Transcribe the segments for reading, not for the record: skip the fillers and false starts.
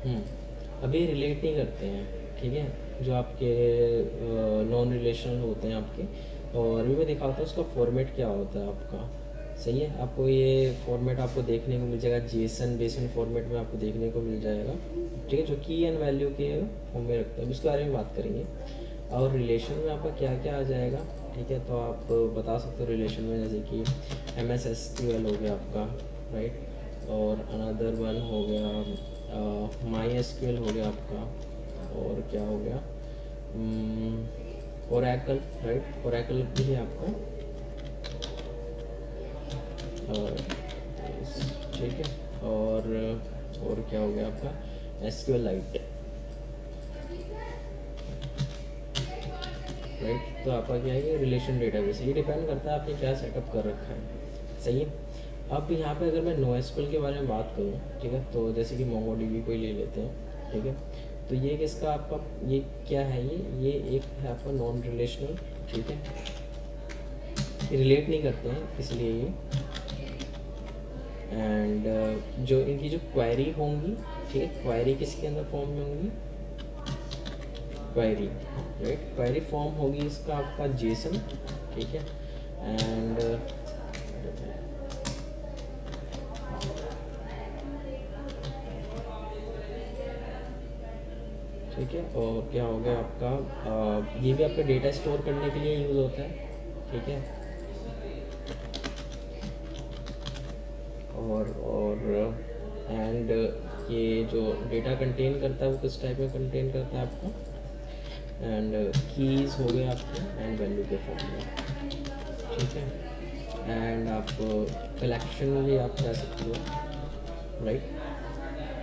अभी रिलेट नहीं करते हैं, ठीक है, जो आपके नॉन रिलेशनल होते हैं आपके। और अभी मैं दिखाता हूँ उसका फॉर्मेट क्या होता है आपका। सही है, आपको ये फॉर्मेट आपको देखने को मिल जाएगा, जेसन बेसन फॉर्मेट में आपको देखने को मिल जाएगा, ठीक है, जो की एंड वैल्यू के फॉर्म में रखता है। उसके बारे में बात करेंगे। और रिलेशन में आपका क्या क्या आ जाएगा, ठीक है, तो आप बता सकते हो रिलेशन में, जैसे कि MSSQL हो गया आपका, राइट, और अनदर वन हो गया MySQL हो गया आपका, और क्या हो गया, ओरेकल, राइट, ओरेकल भी है आपका, और ठीक है, और क्या हो गया आपका, SQLite, राइट। तो आपका क्या है, ये रिलेशन डेटाबेस है। ये डिपेंड करता है आपने क्या सेटअप कर रखा है। सही है। अब यहाँ पे अगर मैं NoSQL के बारे में बात करूँ, ठीक है, तो जैसे कि MongoDB को ही ले लेते हैं, ठीक है, तो ये किसका आपका, ये क्या है, ये एक है आपका नॉन रिलेशनल, ठीक है, रिलेट नहीं करते हैं इसलिए ये। एंड जो इनकी जो क्वेरी होंगी, ठीक है, क्वेरी किसके अंदर फॉर्म में होंगी, क्वेरी, राइट, क्वेरी फॉर्म होगी इसका आपका जेसन, ठीक है, एंड ठीक है, और क्या हो गया आपका, ये भी आपका डेटा स्टोर करने के लिए यूज़ होता है, ठीक है, और एंड ये जो डेटा कंटेन करता है वो किस टाइप में कंटेन करता है आपका, एंड कीज़ हो गए आपके एंड वैल्यू के फॉर्म में, ठीक है, एंड आप कलेक्शन भी आप कह सकते हो, राइट।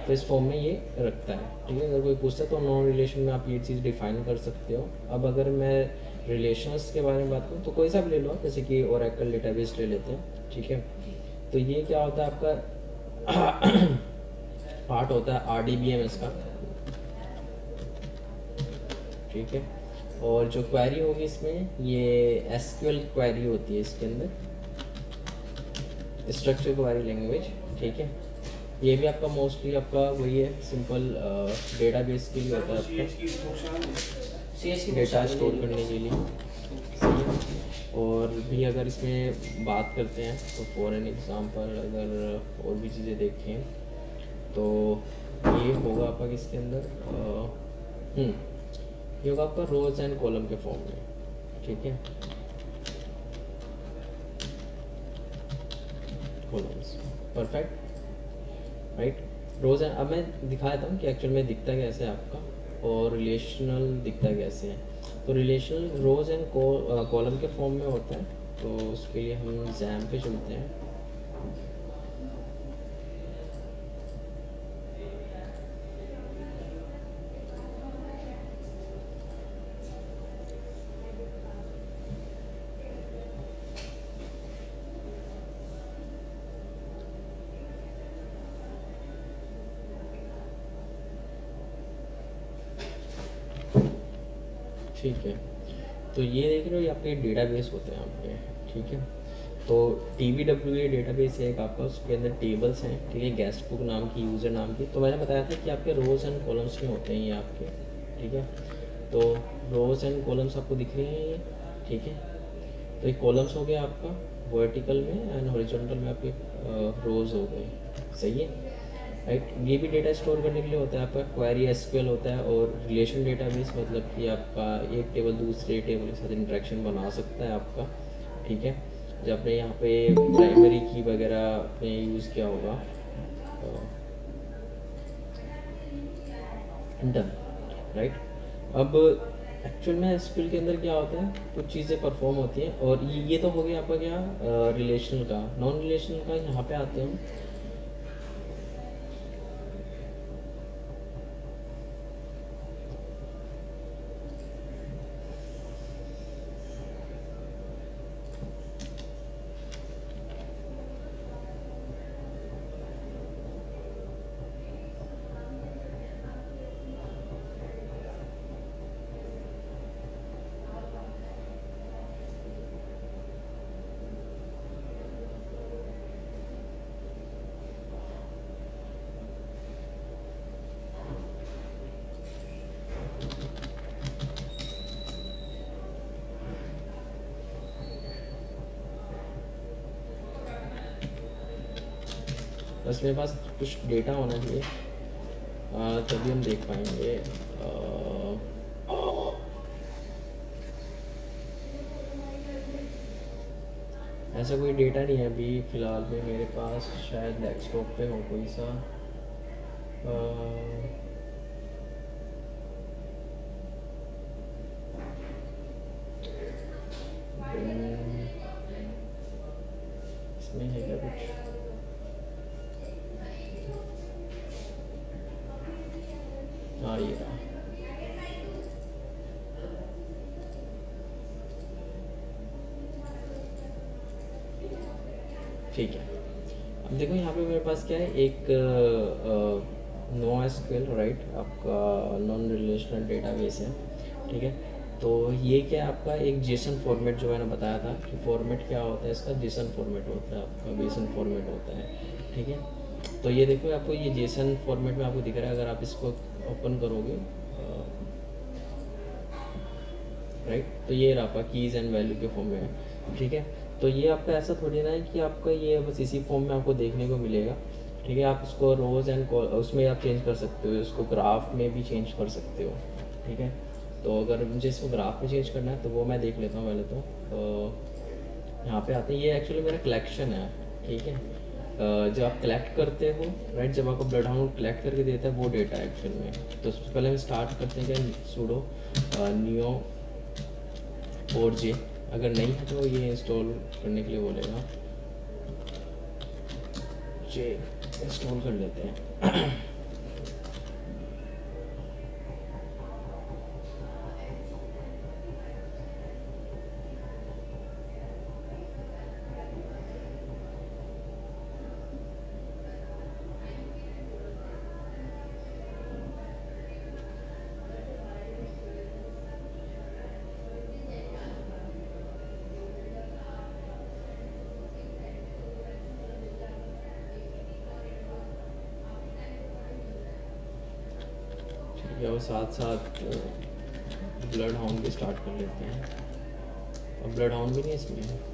तो इस फॉर्म में ये रखता है, ठीक है। अगर कोई पूछता है तो नॉन रिलेशन में आप ये चीज़ डिफाइन कर सकते हो। अब अगर मैं रिलेशंस के बारे में बात करूँ तो कोई सा भी ले लो, जैसे कि ओरेकल डेटाबेस ले लेते हैं, ठीक है। तो ये क्या होता है आपका पार्ट होता है RDBMS का, ठीक है। और जो क्वेरी होगी इसमें, ये SQL क्वेरी होती है इसके अंदर, स्ट्रक्चर क्वेरी लैंग्वेज, ठीक है। ये भी आपका मोस्टली आपका वही है, सिंपल डेटाबेस के लिए होता है आपका, डेटा स्टोर करने के लिए, सही है। और भी अगर इसमें बात करते हैं तो फॉर एन एग्जांपल अगर और भी चीज़ें देखें तो ये होगा आपका किसके अंदर, ये होगा आपका रोज एंड कॉलम के फॉर्म में, ठीक है, columns, perfect, right. Rows and, अब मैं दिखा देता हूँ कि एक्चुअल में दिखता कैसे है आपका और रिलेशनल दिखता कैसे है। तो रिलेशनल रोज एंड कॉलम के फॉर्म में होता है, तो उसके लिए हम जैम पे चलते हैं। ठीक है, तो ये देख रहे हो, ये आपके डेटाबेस होते हैं आपके, ठीक है। तो TBWA डेटाबेस है एक आपका, उसके अंदर टेबल्स हैं, ठीक है, गेस्ट बुक नाम की, यूज़र नाम की। तो मैंने बताया था कि आपके रोज़ एंड कॉलम्स में होते हैं ये आपके, ठीक है। तो रोज़ एंड कॉलम्स आपको दिख रही हैं ये, ठीक है। तो ये कॉलम्स हो गया आपका वर्टिकल में, एंड हॉरिजॉन्टल में आपके रोज़ हो गए, सही है, राइट। ये भी डेटा स्टोर करने के लिए होता है आपका, क्वेरी SQL होता है। और रिलेशन डेटाबेस मतलब कि आपका एक टेबल दूसरे टेबल के साथ इंटरेक्शन बना सकता है आपका, ठीक है। जब आपने यहाँ पे प्राइमरी की वगैरह आपने यूज़ किया होगा, डन, राइट। अब एक्चुअल में SQL के अंदर क्या होता है, कुछ चीज़ें परफॉर्म होती हैं। और ये तो हो गया आपका क्या, रिलेशनल का। नॉन रिलेशनल का यहाँ पे आते हैं। बस मेरे पास कुछ डेटा होना चाहिए, तभी हम देख पाएंगे। ऐसा कोई डेटा नहीं है अभी फ़िलहाल में मेरे पास, शायद डेस्कटॉप पे हो कोई सा। इसमें है क्या कुछ? हाँ ये रहा। ठीक है, अब देखो यहाँ पे मेरे पास क्या है, एक नो एसक्यूएल राइट, आपका नॉन रिलेशनल डेटाबेस है। ठीक है, तो ये क्या है आपका एक जेसन फॉर्मेट, जो मैंने बताया था कि फॉर्मेट क्या होता है इसका, जेसन फॉर्मेट होता है आपका, बेसन फॉर्मेट होता है। ठीक है, तो ये देखो आपको ये जेसन फॉर्मेट में आपको दिख रहा है, अगर आप इसको ओपन करोगे राइट, तो ये रहा आपका कीज़ एंड वैल्यू के फॉर्म में है। ठीक है, तो ये आपका ऐसा थोड़ी ना है कि आपका ये बस इसी फॉर्म में आपको देखने को मिलेगा। ठीक है, आप इसको रोज़ एंड उसमें आप चेंज कर सकते हो, इसको ग्राफ में भी चेंज कर सकते हो। ठीक है, तो अगर मुझे इसको ग्राफ में चेंज करना है तो वो मैं देख लेता हूँ पहले तो यहाँ पे आते हैं, ये एक्चुअली मेरा कलेक्शन है। ठीक है, जब आप कलेक्ट करते हो राइट, जब आपको ब्लड हाउंड कलेक्ट करके देता है वो डेटा एक्चुअल में। तो सबसे पहले हम स्टार्ट करते हैं क्या, सूडो नियो 4J, अगर नहीं है तो ये इंस्टॉल करने के लिए बोलेगा, जे इंस्टॉल कर लेते हैं। या वो साथ साथ ब्लड हाउंड भी स्टार्ट कर लेते हैं। अब ब्लड हाउंड भी नहीं इसमें।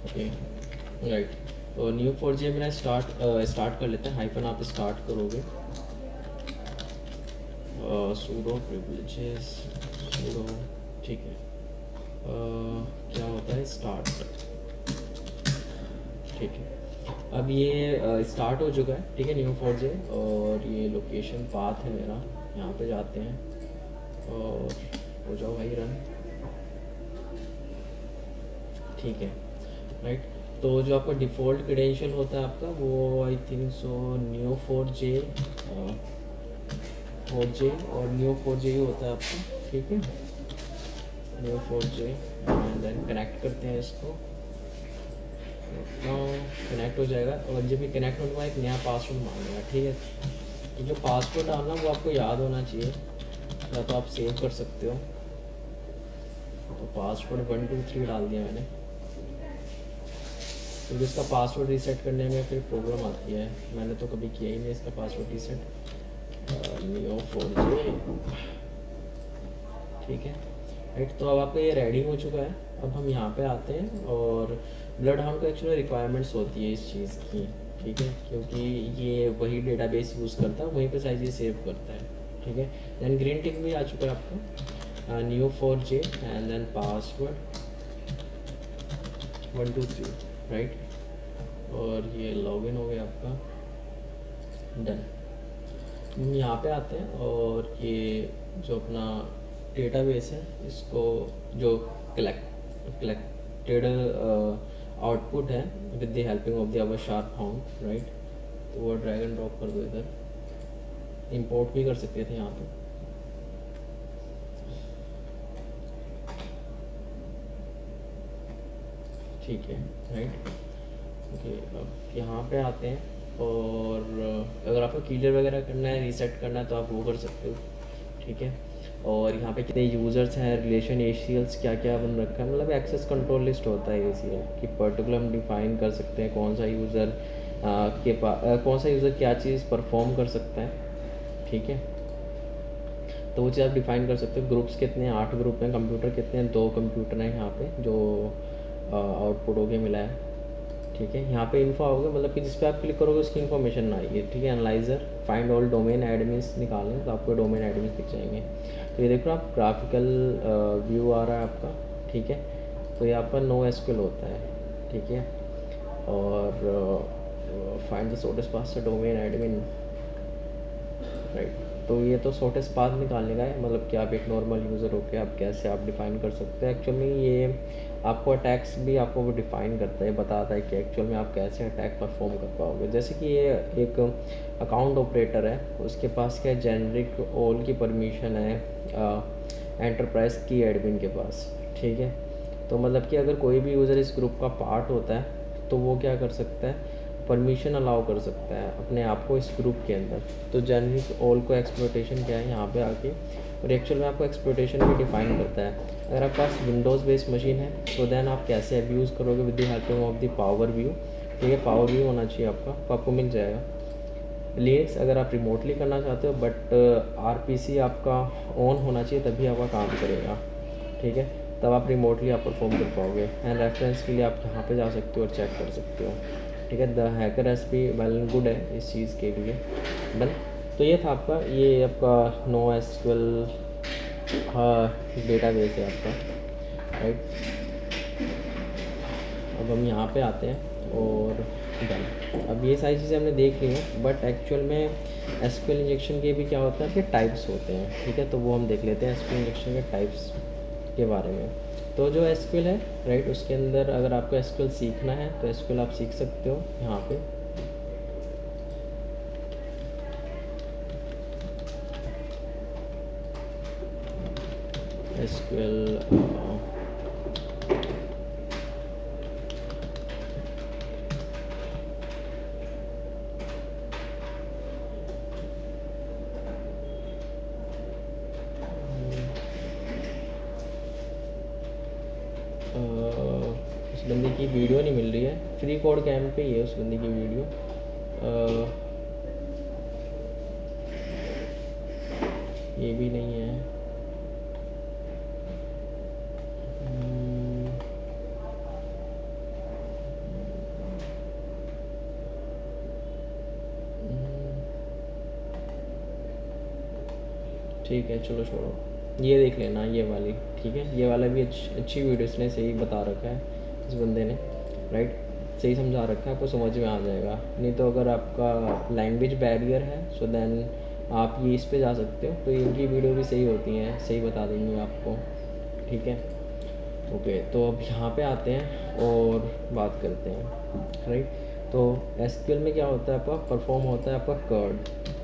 ओके राइट, तो न्यू 4J मेरा स्टार्ट कर लेते हैं, हाइफन आप स्टार्ट करोगे, सूडो प्रिविलेजेस सूडो। ठीक है, क्या होता है स्टार्ट। ठीक है, अब ये स्टार्ट हो चुका है। ठीक है, न्यू 4J, और ये लोकेशन पाथ है मेरा, यहाँ पे जाते हैं और हो जाओ भाई रन। ठीक है राइट, तो जो आपका डिफ़ॉल्ट क्रेडेंशियल होता है आपका वो I think so Neo4j 4J और Neo4j ही होता है आपका, ठीक है। Neo4j एंड देन कनेक्ट करते हैं इसको, कनेक्ट हो जाएगा। और जब ये कनेक्ट होने के बाद एक नया पासवर्ड मांगेगा, ठीक है। तो जो पासवर्ड डालना वो आपको याद होना चाहिए, या तो आप सेव कर सकते हो। तो पासवर्ड 1 2 3 डाल दिया मैंने, क्योंकि इसका पासवर्ड रीसेट करने में फिर प्रॉब्लम आती है। मैंने तो कभी किया ही नहीं इसका पासवर्ड रीसेट। Neo4j, ठीक है राइट। तो अब आपका ये रेडी हो चुका है। अब हम यहाँ पे आते हैं, और ब्लड हाउंड को एक्चुअली रिक्वायरमेंट्स होती है इस चीज़ की, ठीक है, क्योंकि ये वही डेटाबेस यूज़ करता है, वहीं पे सारी चीज़ सेव करता है, ठीक है। देन ग्रीन टिक भी आ चुका है आपका, Neo4j and then password 1 2 3, right. और ये लॉगिन हो गया आपका, डन। हम यहाँ पे आते हैं, और ये जो अपना डेटाबेस है इसको जो कलेक्टेड आउटपुट है with the helping of the our sharp hound, right. तो वो ड्रैग एंड ड्रॉप कर दो इधर, इंपोर्ट भी कर सकते थे यहाँ पे। ठीक है राइट, ओके। अब यहाँ पे आते हैं, और अगर आपको क्लियर वगैरह करना है, रीसेट करना है, तो आप वो कर सकते हो, ठीक है। और यहाँ पे कितने यूज़र्स हैं, रिलेशन ACLs क्या क्या बन रखा है, मतलब एक्सेस कंट्रोल लिस्ट होता है ACL कि पर्टिकुलर हम डिफ़ाइन कर सकते हैं कौन सा यूज़र के पास कौन सा यूज़र क्या चीज़ परफॉर्म कर सकता है, ठीक है। तो वो चीज़ आप डिफ़ाइन कर सकते हो। ग्रुप्स कितने हैं, 8 ग्रुप हैं। कंप्यूटर कितने हैं, 2 कंप्यूटर हैं यहाँ पे जो आउटपुट हो गया मिला है, ठीक है। यहाँ पे इन्फो आओगे, मतलब कि जिस पे आप क्लिक करोगे उसकी इन्फॉर्मेशन ना आएगी, ठीक है। Analyser, find all domain admins निकालें तो आपको डोमेन एडमिन्स दिख जाएंगे। तो ये देखो आप, ग्राफिकल व्यू आ रहा है आपका, ठीक है। तो ये आपका NoSQL होता है, ठीक है। और फाइंड द शॉर्टेस्ट पाथ से डोमेन एडमिन, राइट। तो ये तो शॉर्टेस्ट पाथ निकालने का है, मतलब कि आप एक नॉर्मल यूज़र होकर आप कैसे आप डिफ़ाइन कर सकते हैं। एक्चुअली ये आपको अटैक्स भी आपको वो डिफ़ाइन करता है, बताता है कि एक्चुअल में आप कैसे अटैक परफॉर्म कर पाओगे। जैसे कि ये एक अकाउंट ऑपरेटर है, उसके पास क्या जेनरिक ऑल की परमिशन है एंटरप्राइज की एडमिन के पास, ठीक है। तो मतलब कि अगर कोई भी यूज़र इस ग्रुप का पार्ट होता है तो वो क्या कर सकता है, परमिशन अलाउ कर सकता है अपने आप को इस ग्रुप के अंदर। तो जेनरिक ऑल को एक्सप्लोइटेशन क्या है यहाँ पे आके, और एक्चुअल में आपको एक्सप्लोइटेशन भी डिफाइन करता है। अगर आपके पास विंडोज़ बेस्ड मशीन है तो देन आप कैसे अब्यूज़ करोगे with the helping of the power view, ठीक है। पावर व्यू होना चाहिए आपका, तो आपको मिल जाएगा। लिनक्स अगर आप रिमोटली करना चाहते हो, बट RPC आपका ऑन होना चाहिए तभी आपका काम करेगा, ठीक है। तब आप रिमोटली आप परफॉर्म कर पाओगे। एंड रेफरेंस के लिए आप यहाँ पे जा सकते हो और चेक कर सकते हो, ठीक है। The hacker SP well and good है इस चीज़ के लिए, डन। तो ये था आपका, ये आपका NoSQL डेटाबेस है आपका, राइट। अब हम यहाँ पे आते हैं, और डन। अब ये सारी चीज़ें हमने देख ली हैं, बट एक्चुअल में SQL इंजेक्शन के भी क्या होता है कि टाइप्स होते हैं, ठीक है। तो वो हम देख लेते हैं SQL इंजेक्शन के टाइप्स के बारे में। तो जो SQL है, राइट, उसके अंदर अगर आपको SQL सीखना है तो SQL आप सीख सकते हो यहाँ पे। SQL उस बंदे की वीडियो नहीं मिल रही है, फ्री कोड कैंप पे ही है उस बंदे की वीडियो। ये भी नहीं है। ठीक है, चलो छोड़ो, ये देख लेना ये वाली, ठीक है। ये वाला भी अच्छी वीडियो इसने सही बता रखा है इस बंदे ने, राइट। सही समझा रखा है, आपको समझ में आ जाएगा। नहीं तो अगर आपका लैंग्वेज बैरियर है सो देन आप ये इस पे जा सकते हो, तो इनकी वीडियो भी सही होती हैं, सही बता देंगे आपको, ठीक है। ओके, तो अब यहाँ पे आते हैं और बात करते हैं, राइट। तो एसक्यूएल में क्या होता है आपका, परफॉर्म होता है आपका कर्ड,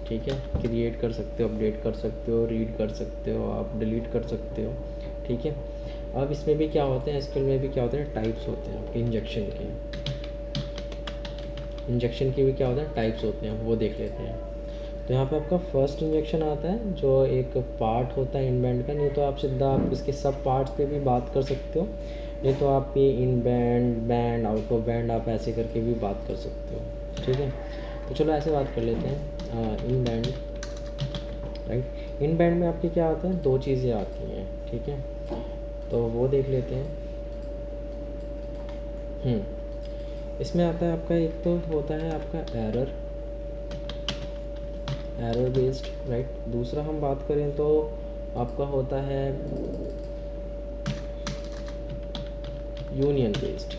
ठीक है। क्रिएट कर सकते हो, अपडेट कर सकते हो, रीड कर सकते हो, आप डिलीट कर सकते हो, ठीक है। अब इसमें भी क्या होते हैं, एसक्यूएल में भी क्या होते हैं, टाइप्स होते हैं आपके इंजेक्शन के। इंजेक्शन के भी क्या होता है, टाइप्स होते हैं, वो देख लेते हैं। तो यहाँ पे आपका फर्स्ट इंजेक्शन आता है जो एक पार्ट होता है इनबैंड का, नहीं तो आप सीधा आप इसके सब पार्ट्स पे भी बात कर सकते हो, नहीं तो आप ये in band, band, out of band, आप ऐसे करके भी बात कर सकते हो, ठीक है। तो चलो ऐसे बात कर लेते हैं, इन बैंड, राइट। इन बैंड में आपके क्या होता है, दो चीज़ें आती हैं, ठीक है, तो वो देख लेते हैं। इसमें आता है आपका, एक तो होता है आपका एरर बेस्ड, राइट। दूसरा हम बात करें तो आपका होता है यूनियन बेस्ड,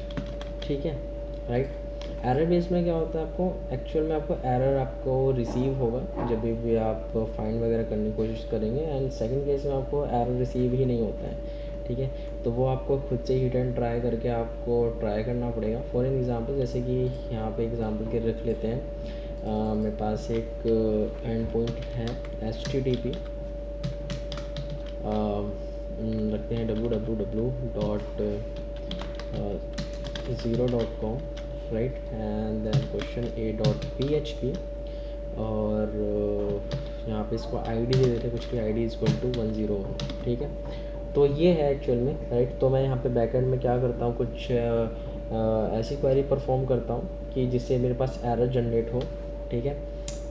ठीक है, राइट। एरर बेस्ड में क्या होता है, आपको एक्चुअल में आपको एरर आपको रिसीव होगा जब भी आप फाइंड वगैरह करने की कोशिश करेंगे, एंड सेकंड केस में आपको एरर रिसीव ही नहीं होता है, ठीक है। तो वो आपको खुद से हिट एंड ट्राई करके आपको ट्राई करना पड़ेगा। फॉर एन एग्ज़ाम्पल, जैसे कि यहाँ पे एग्ज़ाम्पल के रख लेते हैं, मेरे पास एक एंड पॉइंट है HTTP, रखते हैं www.0.com, right, and then question a.php, और यहाँ पे इसको आईडी दे देते हैं कुछ भी, ID = 101, ठीक है। तो ये है एक्चुअल में, राइट। तो मैं यहाँ पे बैकएंड में क्या करता हूँ, कुछ ऐसी क्वेरी परफॉर्म करता हूँ कि जिससे मेरे पास एरर जनरेट हो, ठीक है।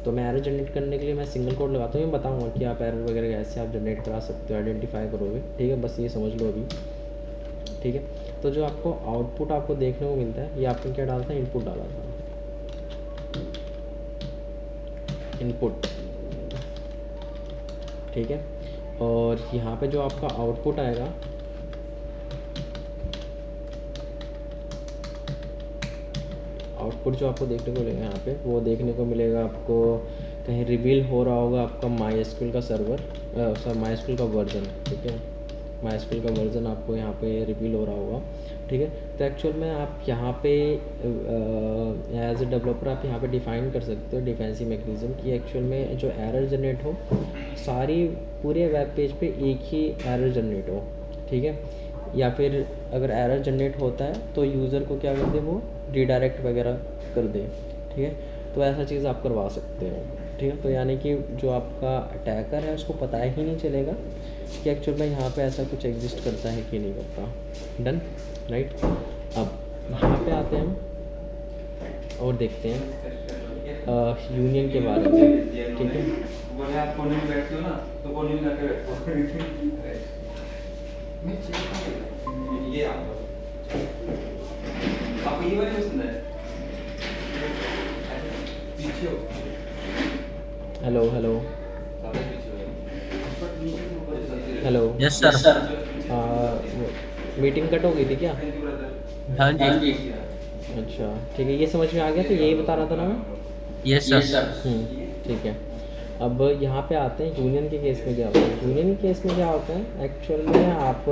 तो मैं एरर जनरेट करने के लिए मैं सिंगल कोड लगाता हूँ, मैं बताऊँगा कि आप एरर वगैरह कैसे आप जनरेट करा सकते हो, आइडेंटिफाई करोगे, ठीक है। बस ये समझ लो अभी, ठीक है। तो जो आपको आउटपुट आपको देखने को मिलता है, ये आपने क्या डाला था, इनपुट डाला था, इनपुट, ठीक है। और यहाँ पे जो आपका आउटपुट आएगा, आउटपुट जो आपको देखने को मिलेगा यहाँ पे, वो देखने को मिलेगा आपको कहीं रिवील हो रहा होगा आपका MySQL का सर्वर, MySQL का वर्जन, ठीक है। MySQL का वर्जन आपको यहाँ पे रिवील हो रहा होगा, ठीक है। तो एक्चुअल में आप यहाँ पे एज ए डेवलपर आप यहाँ पे डिफ़ाइन कर सकते हो डिफेंसिव मैकेनिज्म कि एक्चुअल में जो एरर जनरेट हो, सारी पूरे वेब पेज पे एक ही एरर जनरेट हो, ठीक है। या फिर अगर एरर जनरेट होता है तो यूज़र को क्या कर दे, वो रिडायरेक्ट वगैरह कर दे, ठीक है। तो ऐसा चीज़ आप करवा सकते हो, ठीक है। तो यानी कि जो आपका अटैकर है उसको पता ही नहीं चलेगा कि एक्चुअल में यहाँ पे ऐसा कुछ एग्जिस्ट करता है कि नहीं करता। Done, right. अब यहाँ पे आते हैं और देखते हैं यूनियन के बारे में, ठीक है। आप कोने में बैठते हो ना, तो कोने में जाके बैठो। ये आपको ये वाली पसंद है? पीछे हो। Hello hello hello, yes sir. Meeting cut हो गई थी क्या? हाँ जी। अच्छा, ठीक है, ये समझ में आ गया। तो यही बता रहा था ना मैं। Yes sir. ठीक है। अब यहाँ पे आते हैं यूनियन के केस में क्या होता है। यूनियन के केस में क्या होता है, एक्चुअल में आप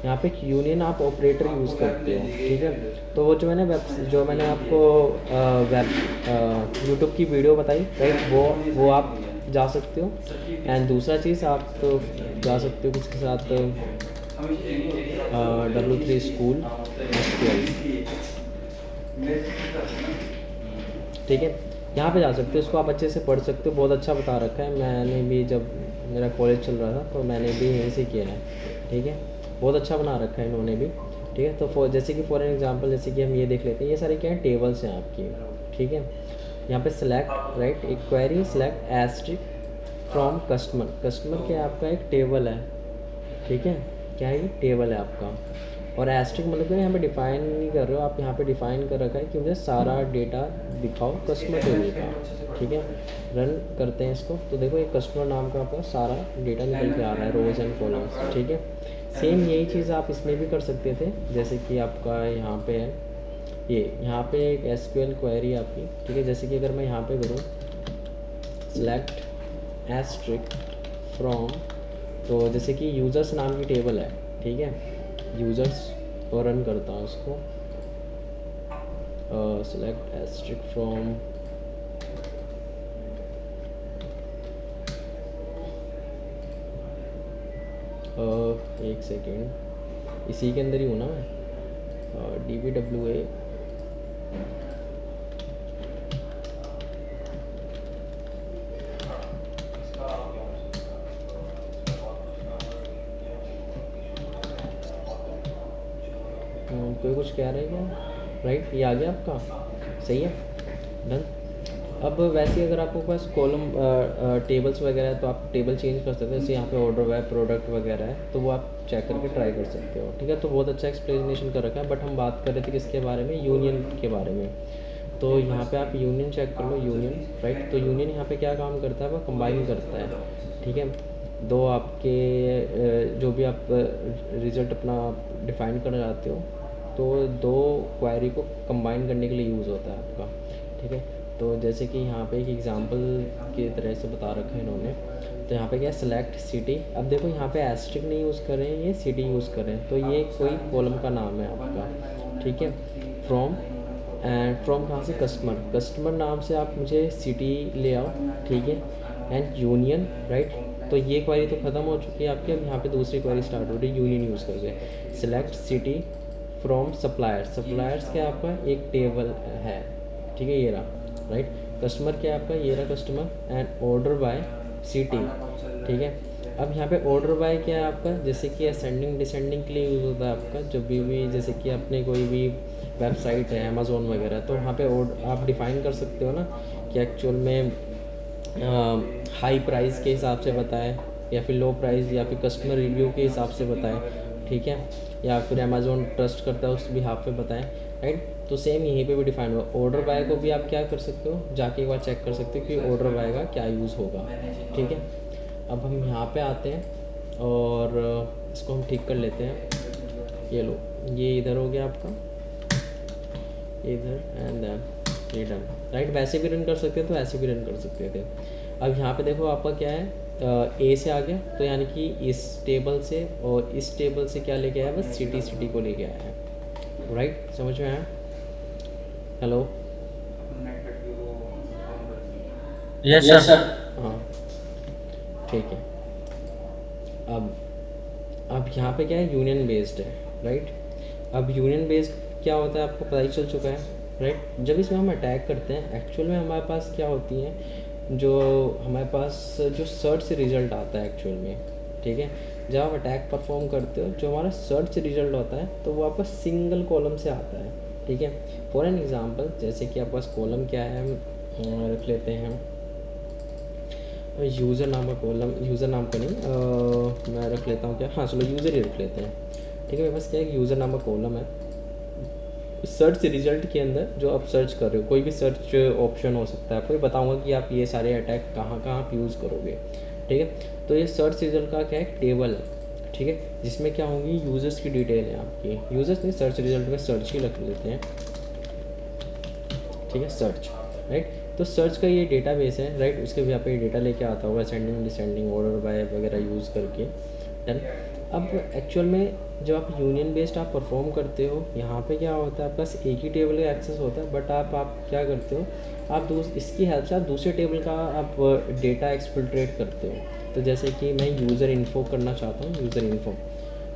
यहाँ पे यूनियन आप ऑपरेटर यूज़ करते हो, ठीक है। तो वो जो मैंने आपको वेब यूट्यूब की वीडियो बताई, राइट, वो आप जा सकते हो। एंड दूसरा चीज़ आप तो जा सकते हो किसके साथ, W3 स्कूल SQL, ठीक है। यहाँ पे जा सकते हो, इसको आप अच्छे से पढ़ सकते हो, बहुत अच्छा बता रखा है। मैंने भी जब मेरा कॉलेज चल रहा था तो मैंने भी यहीं से किया है, ठीक है। बहुत अच्छा बना रखा है इन्होंने भी, ठीक है। तो जैसे कि फॉर एन एग्जांपल, जैसे कि हम ये देख लेते हैं, ये सारे क्या हैं, टेबल्स हैं आपकी, ठीक है। यहाँ पे सेलेक्ट, राइट, एक query select asterisk from customer. Customer क्या है, आपका एक टेबल है, ठीक है। क्या है, ये टेबल है आपका। और एस्ट्रिक मतलब कि यहाँ पे डिफाइन नहीं कर रहे हो आप, यहाँ पे डिफाइन कर रखा है कि मुझे सारा डेटा दिखाओ कस्टमर टेबल का, ठीक है। रन करते हैं इसको, तो देखो ये कस्टमर नाम का आपका सारा डेटा निकल के आ रहा है, रोज एंड कॉलम्स, ठीक है। सेम यही चीज़ आप इसमें भी कर सकते थे, जैसे कि आपका यहाँ पे है, यहाँ पे एक SQL क्वेरी आपकी, ठीक है। जैसे कि अगर मैं यहाँ पे करूँ सेलेक्ट एस्ट्रिक फ्रॉम, तो जैसे कि यूज़र्स नाम की टेबल है, ठीक है। यूज़र्स और रन करता हूँ इसको। सेलेक्ट एस्ट्रिक फ्रॉम एक सेकेंड, इसी के अंदर ही हूँ ना मैं, DBWA कोई कुछ कह रहे हैं क्या? राइट, ये आ गया आपका, सही है, डन। अब वैसे ही अगर आपके पास कॉलम टेबल्स वगैरह है तो आप टेबल चेंज कर सकते हैं, जैसे यहाँ पे ऑर्डर है, प्रोडक्ट वगैरह है, तो वो आप चेक करके ट्राई कर सकते हो, ठीक है। तो बहुत अच्छा एक्सप्लेनेशन कर रखा है, बट हम बात कर रहे थे किसके बारे में, यूनियन के बारे में। तो यहाँ पे आप यूनियन चेक कर लो, यूनियन, राइट। तो यूनियन यहाँ पे क्या काम करता है, वो कंबाइन करता है, ठीक है। दो आपके जो भी आप रिज़ल्ट अपना डिफ़ाइन करना चाहते हो, तो दो क्वायरी को कंबाइन करने के लिए यूज़ होता है आपका, ठीक है। तो जैसे कि यहाँ पे एक एग्जांपल की तरह से बता रखा है इन्होंने। तो यहाँ पे क्या है, सेलेक्ट सिटी। अब देखो यहाँ पे एस्ट्रिक नहीं यूज़ कर रहे हैं, ये सिटी यूज़ कर रहे हैं, तो ये कोई कॉलम का नाम है आपका, ठीक है। फ्रॉम, एंड फ्रॉम कहाँ से, कस्टमर, कस्टमर नाम से आप मुझे सिटी ले आओ, ठीक है। And union, right. तो ये क्वारी तो ख़त्म हो चुकी है आपकी, अब यहाँ पे दूसरी क्वारी स्टार्ट हो रही है यूनियन यूज़ करके। Select city from suppliers, suppliers क्या आपका एक टेबल है, ठीक है, ये रहा, राइट। कस्टमर क्या है आपका, ये रहा customer, and order by city, ठीक है। अब यहाँ पे ऑर्डर बाय क्या है आपका, जैसे कि असेंडिंग डिसेंडिंग के लिए यूज़ होता है आपका, जब भी जैसे कि अपने कोई भी वेबसाइट है अमेज़ोन वगैरह, तो वहाँ पे आप डिफ़ाइन कर सकते हो ना कि एक्चुअल में हाई प्राइस के हिसाब से बताएं, या फिर लो प्राइस, या फिर कस्टमर रिव्यू के हिसाब से बताएं, ठीक है, या फिर अमेज़ोन ट्रस्ट करता है उस भी हाफ पे बताएं, राइट। तो सेम यहीं पे भी डिफाइन हुआ। ऑर्डर बाय को भी आप क्या कर सकते हो, जाके एक बार चेक कर सकते हो कि ऑर्डर बाय का क्या यूज़ होगा, ठीक है। अब हम यहाँ पे आते हैं और इसको हम ठीक कर लेते हैं। ये लो, ये इधर हो गया आपका, इधर, एंड देन ये डन, राइट। वैसे भी रन कर सकते थे, तो ऐसे भी रन कर सकते थे। अब यहाँ पे देखो आपका क्या है, ए से आ गया, तो यानी कि इस टेबल से और इस टेबल से क्या लेके आया, बस सिटी को लेके आया है, राइट। समझ में आया? Hello, yes sir. हाँ, ठीक है। अब यहाँ पे क्या है, यूनियन बेस्ड है, राइट। अब यूनियन बेस्ड क्या होता है आपको पता ही चल चुका है, राइट। जब इसमें हम अटैक करते हैं, एक्चुअल में हमारे पास क्या होती हैं, जो हमारे पास जो सर्च रिज़ल्ट आता है एक्चुअल में, ठीक है। जब आप अटैक परफॉर्म करते हो, जो हमारा सर्च रिज़ल्ट होता है, तो वो आपका सिंगल कॉलम से आता है, ठीक है। फॉर एन एग्ज़ाम्पल, जैसे कि आपके पास कॉलम क्या है, हम रख लेते हैं यूज़र नाम का कॉलम, यूज़र नाम का नहीं, मैं रख लेता हूँ क्या, हाँ चलो यूज़र ही रख लेते हैं, ठीक है। मेरे पास क्या है, यूज़र नाम का कॉलम है। सर्च रिजल्ट के अंदर जो आप सर्च कर रहे हो, कोई भी सर्च ऑप्शन हो सकता है, आपको बताऊंगा कि आप ये सारे अटैक कहाँ कहाँ आप यूज़ करोगे, ठीक है। तो ये सर्च रिजल्ट का क्या है, टेबल है, ठीक है, जिसमें क्या होंगी, यूज़र्स की डिटेल है आपकी, यूज़र्स नहीं, सर्च रिजल्ट में सर्च ही रख लेते हैं, ठीक है, सर्च, राइट। तो सर्च का ये डेटाबेस है, राइट। उसके भी यहाँ पे डेटा लेके आता होगा, असेंडिंग डिसेंडिंग, ऑर्डर बाय वगैरह यूज़ करके, डन। अब एक्चुअल में जब आप यूनियन बेस्ड आप परफॉर्म करते हो, यहाँ पे क्या होता है, आपके पास एक ही टेबल का एक्सेस होता है, बट आप क्या करते हो, आप इसकी हेल्प से आप दूसरे टेबल का आप डेटा एक्सफिल्ट्रेट करते हो। तो जैसे कि मैं यूज़र इन्फो करना चाहता हूँ, यूज़र इन्फो,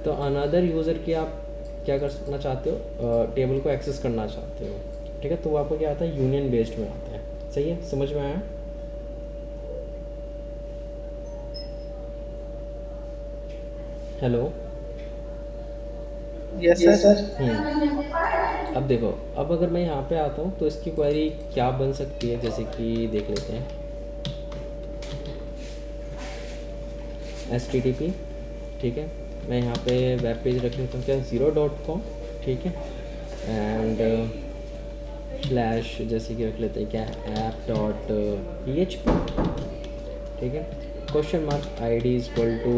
तो अनदर यूज़र की आप क्या करना चाहते हो, टेबल को एक्सेस करना चाहते हो, ठीक है। तो वो आपको क्या आता है, यूनियन बेस्ड में आता है, सही है, समझ में आया? Hello, yes sir. अब देखो, अब अगर मैं यहाँ पे आता हूँ तो इसकी क्वेरी क्या बन सकती है, जैसे कि देख लेते हैं, HTTP, ठीक है। मैं यहाँ पे वेब पेज रख लेता हूँ क्या, zero.com, ठीक है, एंड स्लैश जैसे कि रख लेते हैं क्या, app.php, ठीक है, question mark ID equal to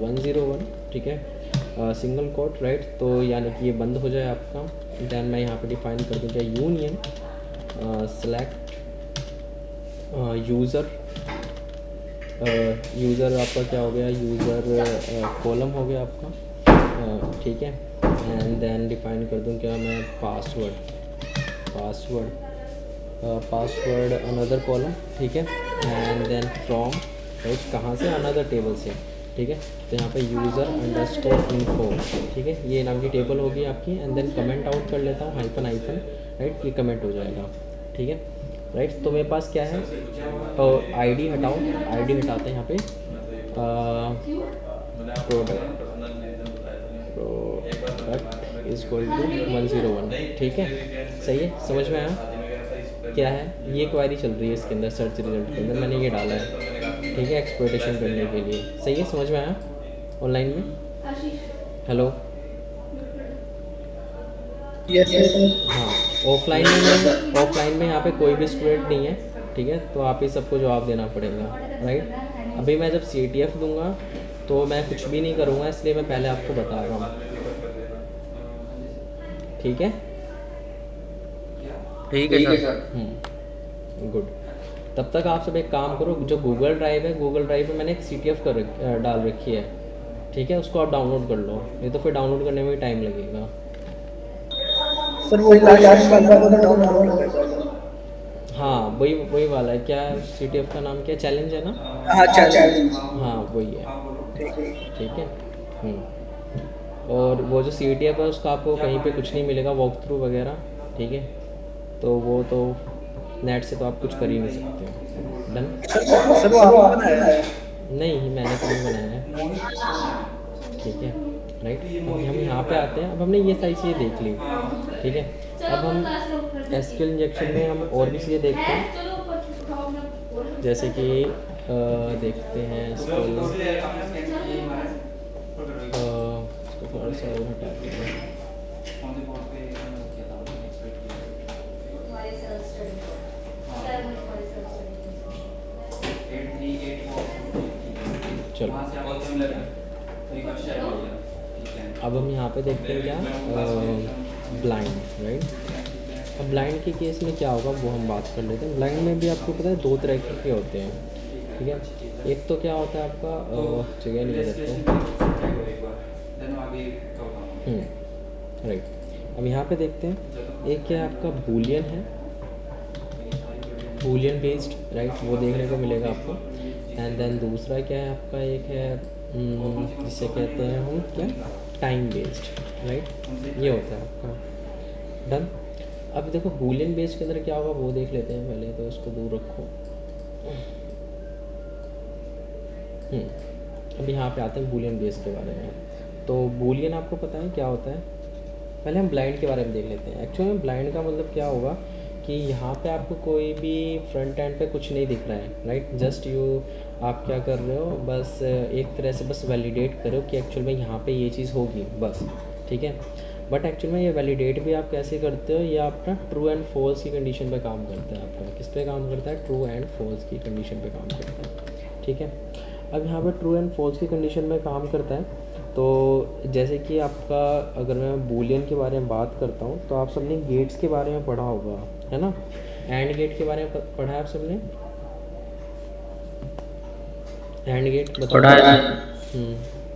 101, ठीक है, सिंगल कोट, राइट। तो यानी कि ये बंद हो जाए आपका। देन मैं यहाँ पे डिफाइन कर दूँ क्या, यूनियन सेलेक्ट यूज़र, यूज़र आपका क्या हो गया, यूज़र कॉलम हो गया आपका, ठीक है। एंड देन डिफाइन कर दूँ क्या मैं पासवर्ड अनदर कॉलम, ठीक है। एंड देन फ्रॉम, राइट, कहाँ से, अनदर टेबल से, ठीक है। तो यहाँ पे यूज़र अंडरस्कोर इन्फो, ठीक है, ये नाम की टेबल होगी आपकी। एंड देन कमेंट आउट कर लेता हूँ, हाइफन, राइट, ये कमेंट हो जाएगा, ठीक है, राइट। तो मेरे पास क्या है, आईडी हटाओ, आईडी हटाते हैं यहाँ पे, प्रोडक्ट इज इक्वल टू 101, ठीक है, सही है, समझ में आया क्या है। ये क्वारी चल रही है इसके अंदर, सर्च रिजल्ट के अंदर मैंने ये डाला है, ठीक है, एक्सप्लोइटेशन करने के लिए, सही है, समझ में आया ऑनलाइन में। हेलो, हाँ, ऑफलाइन में यहाँ पे कोई भी स्टूडेंट नहीं है, ठीक है, तो आप ही सबको जवाब देना पड़ेगा, राइट। अभी मैं जब CTF दूंगा तो मैं कुछ भी नहीं करूँगा, इसलिए मैं पहले आपको बता रहा हूँ, ठीक है। ठीक है सर। गुड। तब तक आप सब एक काम करो, जो गूगल ड्राइव है, गूगल ड्राइव में मैंने एक CTF डाल रखी है, ठीक है, उसको आप डाउनलोड कर लो, नहीं तो फिर डाउनलोड करने में भी टाइम लगेगा। सर वही लास्ट वाला तो डाउनलोड हो गया। हाँ, वही वाला है, क्या CTF का नाम क्या, चैलेंज है ना। हाँ चैलेंज, हाँ वही है, ठीक है। और वो जो CTF है उसका आपको कहीं पे कुछ नहीं मिलेगा, वॉक थ्रू वगैरह, ठीक है, तो वो तो नेट से तो आप कुछ कर ही नहीं सकते। डन। सर वो आपने बनाया है? नहीं, मैंने तो नहीं बनाया है, ठीक है, राइट। अभी हम यहाँ पे आते हैं, अब हमने ये सारी चीज़ें देख ली, ठीक है। अब हम SQL इंजेक्शन में हम और भी चीज़ें देखते हैं, जैसे कि देखते हैं SQL, इसको थोड़ा सा और हटा देते हैं। चलो, अब हम यहाँ पे देखते हैं क्या, ब्लाइंड, राइट। अब ब्लाइंड के केस में क्या होगा वो हम बात कर लेते हैं। ब्लाइंड में भी आपको पता है दो तरह के होते हैं, ठीक है। एक तो क्या होता है आपका, जगह नहीं है राइट। अब यहाँ पे देखते हैं, एक क्या है आपका बूलियन है, बूलियन बेस्ड, राइट, वो देखने को मिलेगा आपको। एंड देन दूसरा क्या है आपका, एक है जिसे कहते हैं हम क्या, टाइम बेस्ड, राइट, ये होता है आपका। डन। अब देखो बूलियन बेस्ड के अंदर क्या होगा वो देख लेते हैं पहले, तो इसको दूर रखो। अब यहाँ पे आते हैं बूलियन बेस्ड के बारे में। तो बूलियन आपको पता है क्या होता है, पहले हम ब्लाइंड के बारे में देख लेते हैं। एक्चुअली में ब्लाइंड का मतलब क्या होगा कि यहाँ पे आपको कोई भी फ्रंट एंड पे कुछ नहीं दिख रहा है, राइट। जस्ट आप क्या कर रहे हो, बस एक तरह से बस वैलिडेट करो कि एक्चुअल में यहाँ पे ये चीज़ होगी, बस, ठीक है। बट एक्चुअल में ये वैलिडेट भी आप कैसे करते हो, ये आपका ट्रू एंड फॉल्स की कंडीशन पे काम करता है। आपका किस पे काम करता है, ट्रू एंड फॉल्स की कंडीशन पे काम करता है, ठीक है। अब यहाँ पे ट्रू एंड फॉल्स की कंडीशन में काम करता है, तो जैसे कि आपका, अगर मैं बूलियन के बारे में बात करता हूँ तो आप सबने गेट्स के बारे में पढ़ा होगा, है ना। एंड गेट के बारे में पढ़ा है आप सबने, एंड गेट बताओ।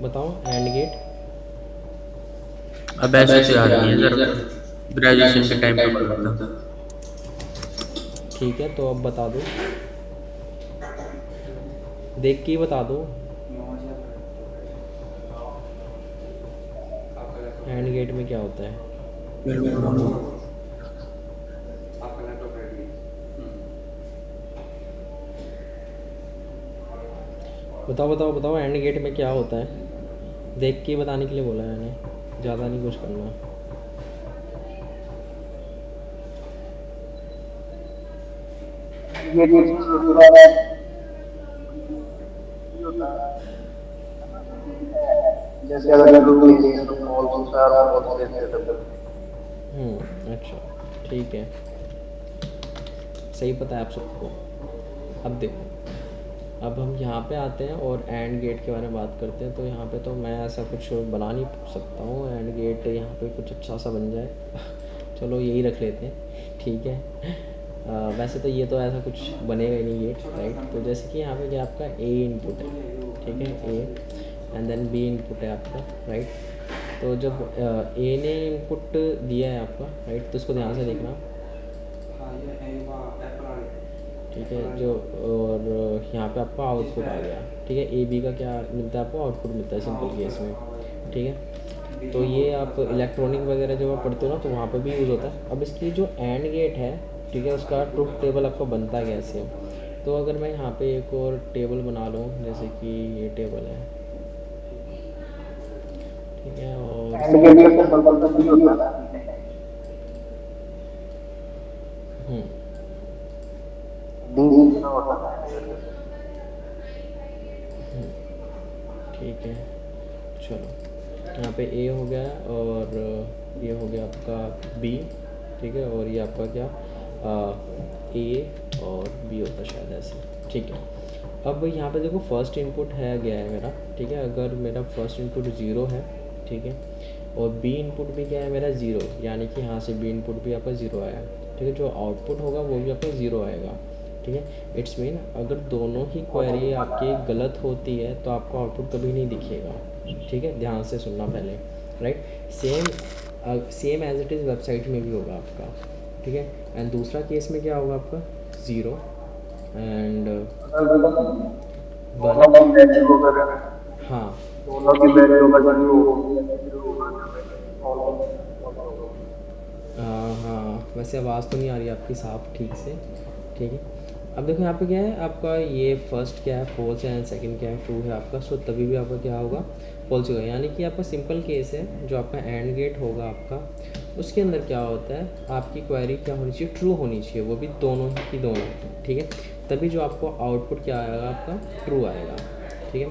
बताओ एंड गेट। अब ऐसे याद नहीं है सर, ग्रेजुएशन के टाइम पे पढ़ा था। ठीक है, तो अब बता दो, देख के ही बता दो। एंड गेट में क्या होता है, बताओ बताओ बताओ, एंड गेट में क्या होता है, देख के बताने के लिए बोला है मैंने, ज़्यादा नहीं कुछ करना। जैसे अगर तो फॉल्स और अच्छा, ठीक है, सही पता है आप सबको। अब देखो, अब हम यहाँ पे आते हैं और एंड गेट के बारे में बात करते हैं। तो यहाँ पे तो मैं ऐसा कुछ बना नहीं सकता हूँ, एंड गेट यहाँ पे कुछ अच्छा सा बन जाए चलो यही रख लेते हैं, ठीक है। वैसे तो ये तो ऐसा कुछ बनेगा ही नहीं गेट, राइट। तो जैसे कि यहाँ पे क्या आपका ए इनपुट है, ठीक है, ए, एंड देन बी इनपुट है आपका, राइट। तो जब ए ने इनपुट दिया है आपका, राइट, तो इसको ध्यान से देखना, हाँ ये एप्पल वाले ठीक है। जो और यहाँ पे आपका आउटपुट आ गया, ठीक है। ए बी का क्या मिलता है आपको, आउटपुट मिलता है सिंपल केस में, ठीक है। तो ये आप इलेक्ट्रॉनिक वगैरह जब आप पढ़ते हो ना तो वहाँ पे भी यूज़ होता है। अब इसकी जो एंड गेट है, ठीक है, उसका ट्रुथ टेबल आपका बनता है कैसे। तो अगर मैं यहाँ पे एक और टेबल बना लूँ, जैसे कि ये टेबल है, ठीक है, और हम्म, ठीक है, चलो यहाँ पे ए हो गया और ये हो गया आपका बी, ठीक है, और ये आपका क्या ए और बी होता है शायद ऐसे, ठीक है। अब यहाँ पे देखो फर्स्ट इनपुट है गया है मेरा, ठीक है। अगर मेरा फर्स्ट इनपुट 0 है, ठीक है, और बी इनपुट भी क्या है मेरा 0, यानी कि यहाँ से बी इनपुट भी आपका 0 आया, ठीक है। जो आउटपुट होगा वो भी आपका 0 आएगा, ठीक है। इट्स मीन अगर दोनों ही क्वेरी आपकी गलत होती है तो आपको आउटपुट कभी नहीं दिखेगा, ठीक है। ध्यान से सुनना पहले, right. Same as it is website में भी होगा आपका, ठीक है। एंड दूसरा केस में क्या होगा आपका 0 एंड 1, हाँ हाँ, वैसे आवाज़ तो नहीं आ रही आपकी साफ ठीक से, ठीक है। अब देखो यहाँ पे क्या है आपका, ये फर्स्ट क्या है फॉल्स है एंड सेकंड क्या है ट्रू है आपका, सो तभी भी आपका क्या होगा फॉल्स होगा। यानी कि आपका सिंपल केस है, जो आपका एंड गेट होगा आपका, उसके अंदर क्या होता है आपकी क्वेरी क्या होनी चाहिए, ट्रू होनी चाहिए, वो भी दोनों की दोनों, ठीक है। तभी जो आपको आउटपुट क्या आएगा आपका ट्रू आएगा, ठीक है।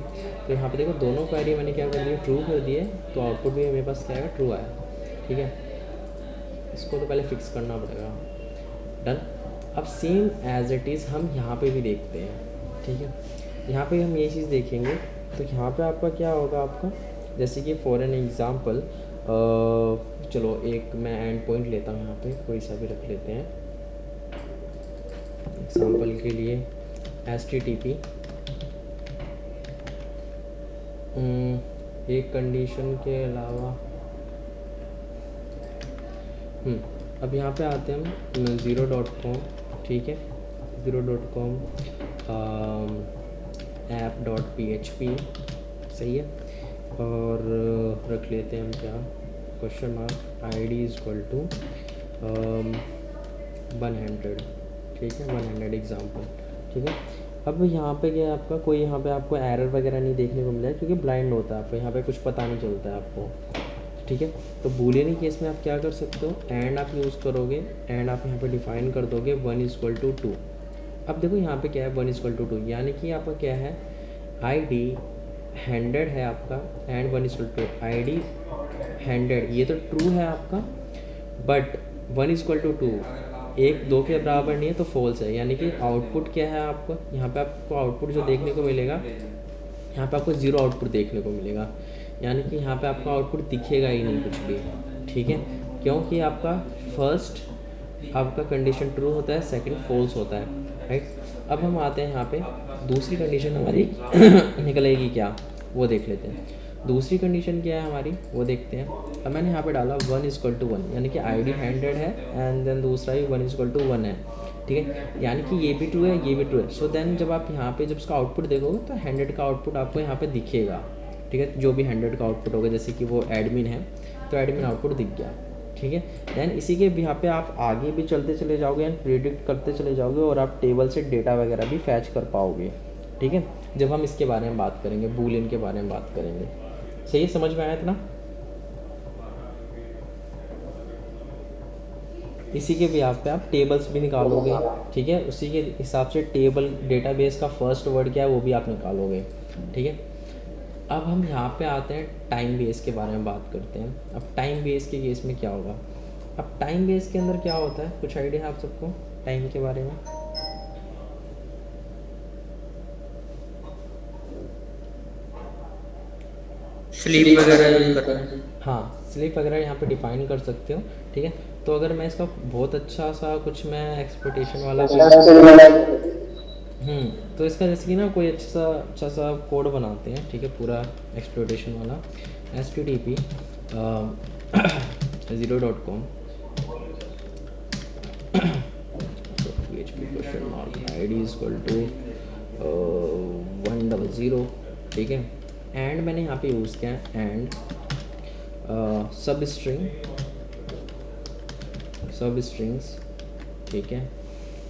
तो यहाँ पे देखो दोनों क्वेरी मैंने क्या कर दिया, ट्रू कर दिए, तो आउटपुट भी मेरे पास क्या आएगा, ट्रू आया, ठीक है। इसको तो पहले फिक्स करना पड़ेगा, डन। अब सेम एज इट इज़ हम यहाँ पे भी देखते हैं, ठीक है। यहाँ पे हम ये चीज़ देखेंगे, तो यहाँ पे आपका क्या होगा आपका, जैसे कि फॉर एन एग्ज़ाम्पल, चलो एक मैं एंड पॉइंट लेता हूँ, यहाँ पे कोई सा भी रख लेते हैं एग्ज़ाम्पल के लिए, HTTP, एक कंडीशन के अलावा, अब यहाँ पे आते हैं हम 0.com, ठीक है, 0.com app.php, सही है। और रख लेते हैं हम क्या, क्वेश्चन मार्क ID = 100, ठीक है, 100 एग्जाम्पल, ठीक है। अब यहाँ पे क्या है आपका, कोई यहाँ पे आपको एरर वगैरह नहीं देखने को मिला है, क्योंकि ब्लाइंड होता है आपको, यहाँ पे कुछ पता नहीं चलता है आपको, ठीक है। तो बूलियन केस में आप क्या कर सकते हो, एंड आप यूज़ करोगे, एंड आप यहाँ पे डिफाइन कर दोगे 1 = 2। अब देखो यहाँ पे क्या है 1 = 2, यानी कि आपका क्या है ID 100 है आपका, एंड 1 = 2, ID 100, ये तो ट्रू है आपका, बट 1 = 2 1 2 के बराबर नहीं है तो फॉल्स है। यानी कि आउटपुट क्या है आपको, यहाँ पे आपको आउटपुट जो देखने को मिलेगा, यहाँ पे आपको 0 आउटपुट देखने को मिलेगा, यानी कि यहाँ पे आपका आउटपुट दिखेगा ही नहीं कुछ भी, ठीक है। क्योंकि आपका फर्स्ट आपका कंडीशन ट्रू होता है, सेकंड फॉल्स होता है, राइट। अब हम आते हैं यहाँ पे, दूसरी कंडीशन हमारी निकलेगी क्या वो देख लेते हैं। दूसरी कंडीशन क्या है हमारी वो देखते हैं। अब मैंने यहाँ पे डाला 1 = 1, यानी कि ID 100 है एंड देन दूसरा ही 1 = 1 है, ठीक है। यानी कि ये भी ट्रू है, ये भी ट्रू है। सो देन जब आप यहाँ पे जब उसका आउटपुट देखोगे तो 100 का आउटपुट आपको यहाँ पे दिखेगा, ठीक है। जो भी 100 का आउटपुट होगा, जैसे कि वो एडमिन है तो एडमिन आउटपुट दिख गया, ठीक है। देन इसी के यहाँ पे आप आगे भी चलते चले जाओगे एंड प्रिडिक्ट करते चले जाओगे, और आप टेबल से डेटा वगैरह भी फैच कर पाओगे, ठीक है। जब हम इसके बारे में बात करेंगे, बूलियन के बारे में बात करेंगे, सही समझ में आया इतना। इसी के भी आप टेबल्स भी निकालोगे, ठीक है। उसी के हिसाब से टेबल डेटाबेस का फर्स्ट वर्ड क्या है वो भी आप निकालोगे, ठीक है। अब हम यहाँ पे आते हैं टाइम बेस के बारे में बात करते हैं। अब टाइम बेस के केस में क्या होगा, अब टाइम बेस के अंदर क्या होता है, कुछ आइडिया है आप सबको टाइम के बारे में? स्लीप वगैरह यूज करते हैं। हाँ, स्लीप वगैरह यहाँ पे डिफाइन कर सकते हो, ठीक है। तो अगर मैं इसका बहुत अच्छा सा कुछ मैं एक्सपेक्टेशन वाला तो इसका जैसे कि ना कोई अच्छा सा कोड बनाते हैं, ठीक है, पूरा एक्सप्लोइटेशन वाला HTTP 0.com so php question mark id is equal to 100, ठीक है। एंड मैंने यहाँ पे यूज़ किया है एंड सब स्ट्रिंग्स, ठीक है।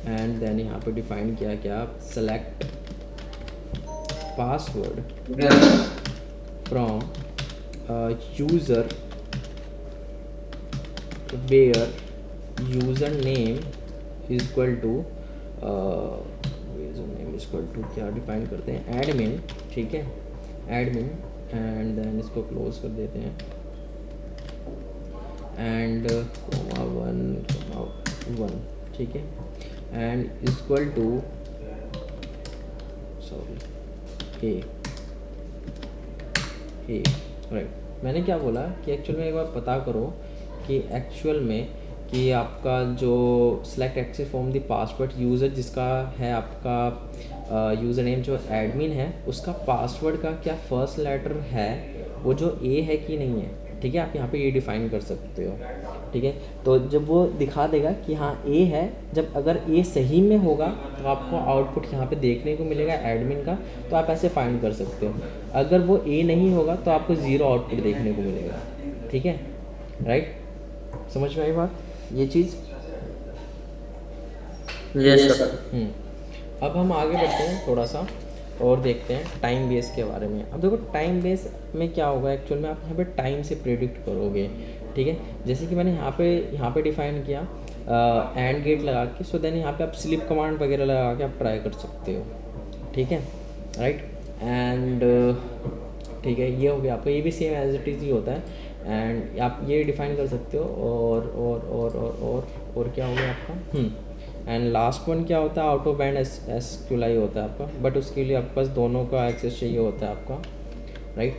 एंड देन यहाँ पे डिफाइन किया क्या, select password from user where username is equal to क्या डिफाइन करते हैं, एडमिन, ठीक है, एडमिन। एंड देन इसको क्लोज कर देते हैं एंड वन, ठीक है। And equal to A right. मैंने क्या बोला कि एक्चुअल में एक बार पता करो कि एक्चुअल में कि आपका जो select access from the password user जिसका है आपका यूज़र नेम जो एडमिन है उसका पासवर्ड का क्या फर्स्ट लेटर है वो जो ए है कि नहीं है, ठीक है। आप यहाँ पे ये डिफ़ाइन कर सकते हो, ठीक है। तो जब वो दिखा देगा कि हाँ ए है, जब अगर ए सही में होगा तो आपको आउटपुट यहाँ पे देखने को मिलेगा एडमिन का, तो आप ऐसे फाइंड कर सकते हो। अगर वो ए नहीं होगा तो आपको ज़ीरो आउटपुट देखने को मिलेगा, ठीक है, राइट। समझ में आई बात ये चीज़? Yes sir. अब हम आगे बढ़ते हैं थोड़ा सा और देखते हैं टाइम बेस के बारे में। अब देखो टाइम बेस में क्या होगा, एक्चुअल में आप यहाँ पे टाइम से प्रेडिक्ट करोगे, ठीक है। जैसे कि मैंने यहाँ पे डिफाइन किया एंड गेट लगा के, सो देन यहाँ पे आप स्लिप कमांड वगैरह लगा के आप ट्राई कर सकते हो, ठीक है, राइट। एंड ठीक है, ये हो गया आपका, ये भी सेम एज इट इज़ ही होता है। एंड आप ये डिफाइन कर सकते हो और क्या हो गया आपका। एंड लास्ट वन क्या होता है, आउट ऑफ बैंड SQLi होता है आपका, बट उसके लिए आपके पास दोनों का एक्सेस चाहिए होता है आपका, राइट।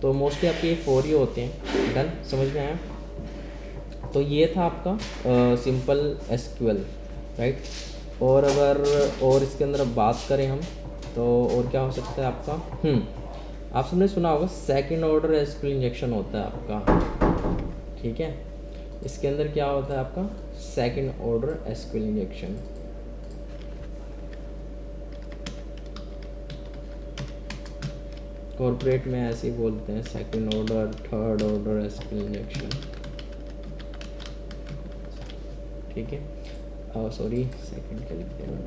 तो मोस्टली आपके ये 4 ही होते हैं। डन, समझ में आया? तो ये था आपका सिंपल SQL, राइट। और अगर और इसके अंदर बात करें हम तो और क्या हो सकता है आपका, आप सबने सुना होगा सेकंड ऑर्डर SQL इंजेक्शन होता है आपका, ठीक है। इसके अंदर क्या होता है आपका second order SQL injection. Corporate में ऐसे ही बोलते हैं second order, third order SQL injection, ठीक है। सॉरी सेकंड क्या लिखते हैं,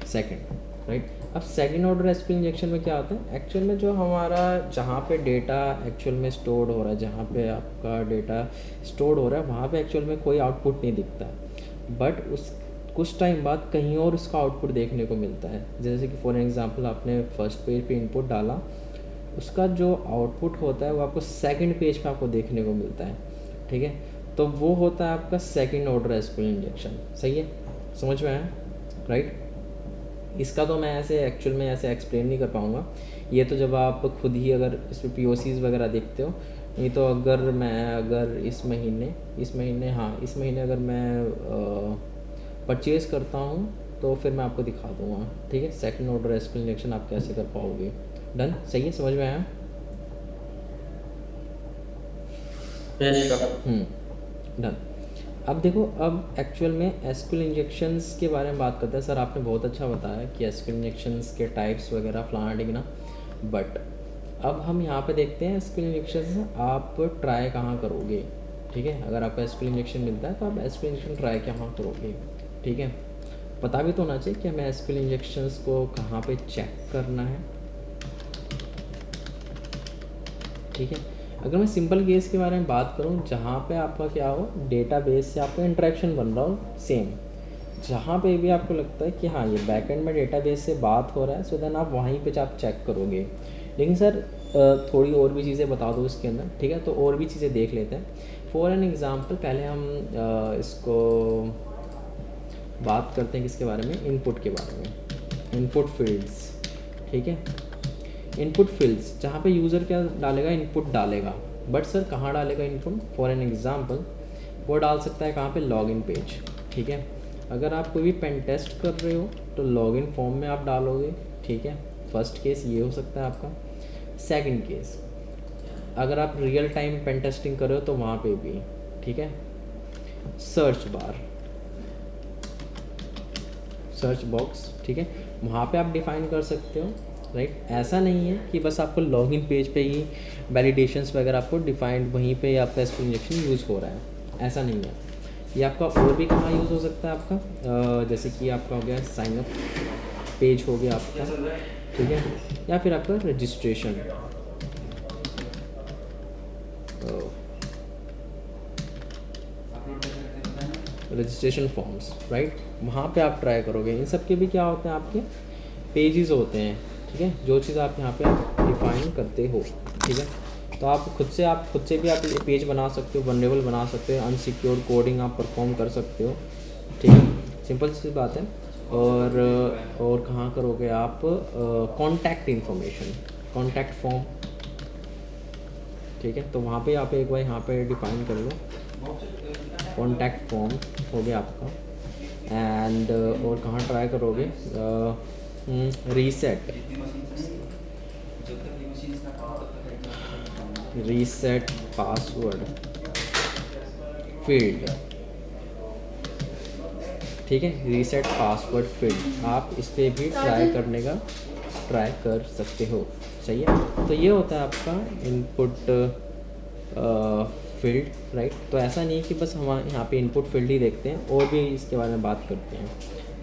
सेकंड, राइट। अब सेकंड ऑर्डर SQL इंजेक्शन में क्या होता है, एक्चुअल में जो हमारा जहाँ पे डेटा एक्चुअल में स्टोर्ड हो रहा है, जहाँ पे आपका डेटा स्टोर्ड हो रहा है वहाँ पे एक्चुअल में कोई आउटपुट नहीं दिखता, बट उस कुछ टाइम बाद कहीं और उसका आउटपुट देखने को मिलता है। जैसे कि फॉर एग्जांपल आपने फर्स्ट पेज पे इनपुट डाला, उसका जो आउटपुट होता है वो आपको सेकंड पेज पे आपको देखने को मिलता है, ठीक है। तो वो होता है आपका सेकंड ऑर्डर SQL इंजेक्शन, सही है, समझ में आया, राइट। इसका तो मैं ऐसे एक्चुअल में ऐसे एक्सप्लेन नहीं कर पाऊँगा, ये तो जब आप खुद ही अगर इस पर POCs वगैरह देखते हो। नहीं तो अगर इस महीने अगर मैं परचेज़ करता हूँ तो फिर मैं आपको दिखा दूँगा, ठीक है, सेकंड ऑर्डर SQL इंजेक्शन आप कैसे कर पाओगे। डन, सही है, समझ में आया? डन। अब देखो, अब एक्चुअल में SQL इंजेक्शंस के बारे में बात करते हैं। सर आपने बहुत अच्छा बताया कि SQL इंजेक्शंस के टाइप्स वगैरह फलाना ढिकना, बट अब हम यहाँ पे देखते हैं SQL इंजेक्शंस आप ट्राई कहाँ करोगे, ठीक है। अगर आपको SQL इंजेक्शन मिलता है तो आप SQL इंजेक्शन ट्राई कहाँ करोगे, ठीक है। पता भी तो होना चाहिए कि हमें SQL इंजेक्शंस को कहाँ पे चेक करना है, ठीक है। अगर मैं सिंपल केस के बारे में बात करूं जहाँ पे आपका क्या हो, डेटाबेस से आपका इंटरेक्शन बन रहा हो सेम, जहाँ पे भी आपको लगता है कि हाँ ये बैकएंड में डेटाबेस से बात हो रहा है, सो देन आप वहीं पे आप चेक करोगे। लेकिन सर थोड़ी और भी चीज़ें बता दो इसके अंदर, ठीक है। तो और भी चीज़ें देख लेते हैं। फॉर एन एग्ज़ाम्पल पहले हम इसको बात करते हैं किसके बारे में, इनपुट के बारे में, इनपुट फील्ड्स, ठीक है। इनपुट फील्ड्स जहाँ पे यूज़र क्या डालेगा, इनपुट डालेगा, बट सर कहाँ डालेगा इनपुट। फॉर एन एग्जांपल वो डाल सकता है कहाँ पे, लॉगिन पेज, ठीक है। अगर आप कोई भी पेन टेस्ट कर रहे हो तो लॉगिन फॉर्म में आप डालोगे, ठीक है। फर्स्ट केस ये हो सकता है आपका। सेकंड केस, अगर आप रियल टाइम पेन टेस्टिंग कर रहे हो तो वहाँ पे भी, ठीक है। सर्च बार, सर्च बॉक्स, ठीक है, वहाँ पे आप डिफ़ाइन कर सकते हो, राइट। ऐसा नहीं है कि बस आपको लॉगिन पेज पे ही वैलिडेशंस वगैरह आपको डिफाइंड वहीं पे आपका SQL इंजेक्शन यूज़ हो रहा है, ऐसा नहीं है। ये आपका और भी कहाँ यूज़ हो सकता है आपका, जैसे कि आपका हो गया साइन अप पेज हो गया आपका, ठीक है, या फिर आपका रजिस्ट्रेशन, रजिस्ट्रेशन फॉर्म्स, राइट। वहाँ पे आप ट्राई करोगे। इन सब के भी क्या होते हैं, आपके पेजेस होते हैं, ठीक है, जो चीज़ आप यहाँ पे डिफाइन करते हो, ठीक है। तो आप खुद से भी आप ये पेज बना सकते हो, वनरेबल बना सकते हो, अनसिक्योर्ड कोडिंग आप परफॉर्म कर सकते हो, ठीक है, सिंपल सी बात है। और कहाँ करोगे आप, कॉन्टैक्ट इन्फॉर्मेशन, कॉन्टैक्ट फॉर्म, ठीक है, तो वहाँ पे आप एक बार यहाँ पे डिफाइन कर लो, कॉन्टैक्ट फॉर्म हो गया आपका। एंड और कहाँ ट्राई करोगे, रीसेट पासवर्ड फील्ड, ठीक है, रीसेट पासवर्ड फील्ड आप इस पर भी ट्राई कर सकते हो, सही है। तो ये होता है आपका इनपुट फील्ड, राइट। तो ऐसा नहीं है कि बस हम यहाँ पे इनपुट फील्ड ही देखते हैं, और भी इसके बारे में बात करते हैं,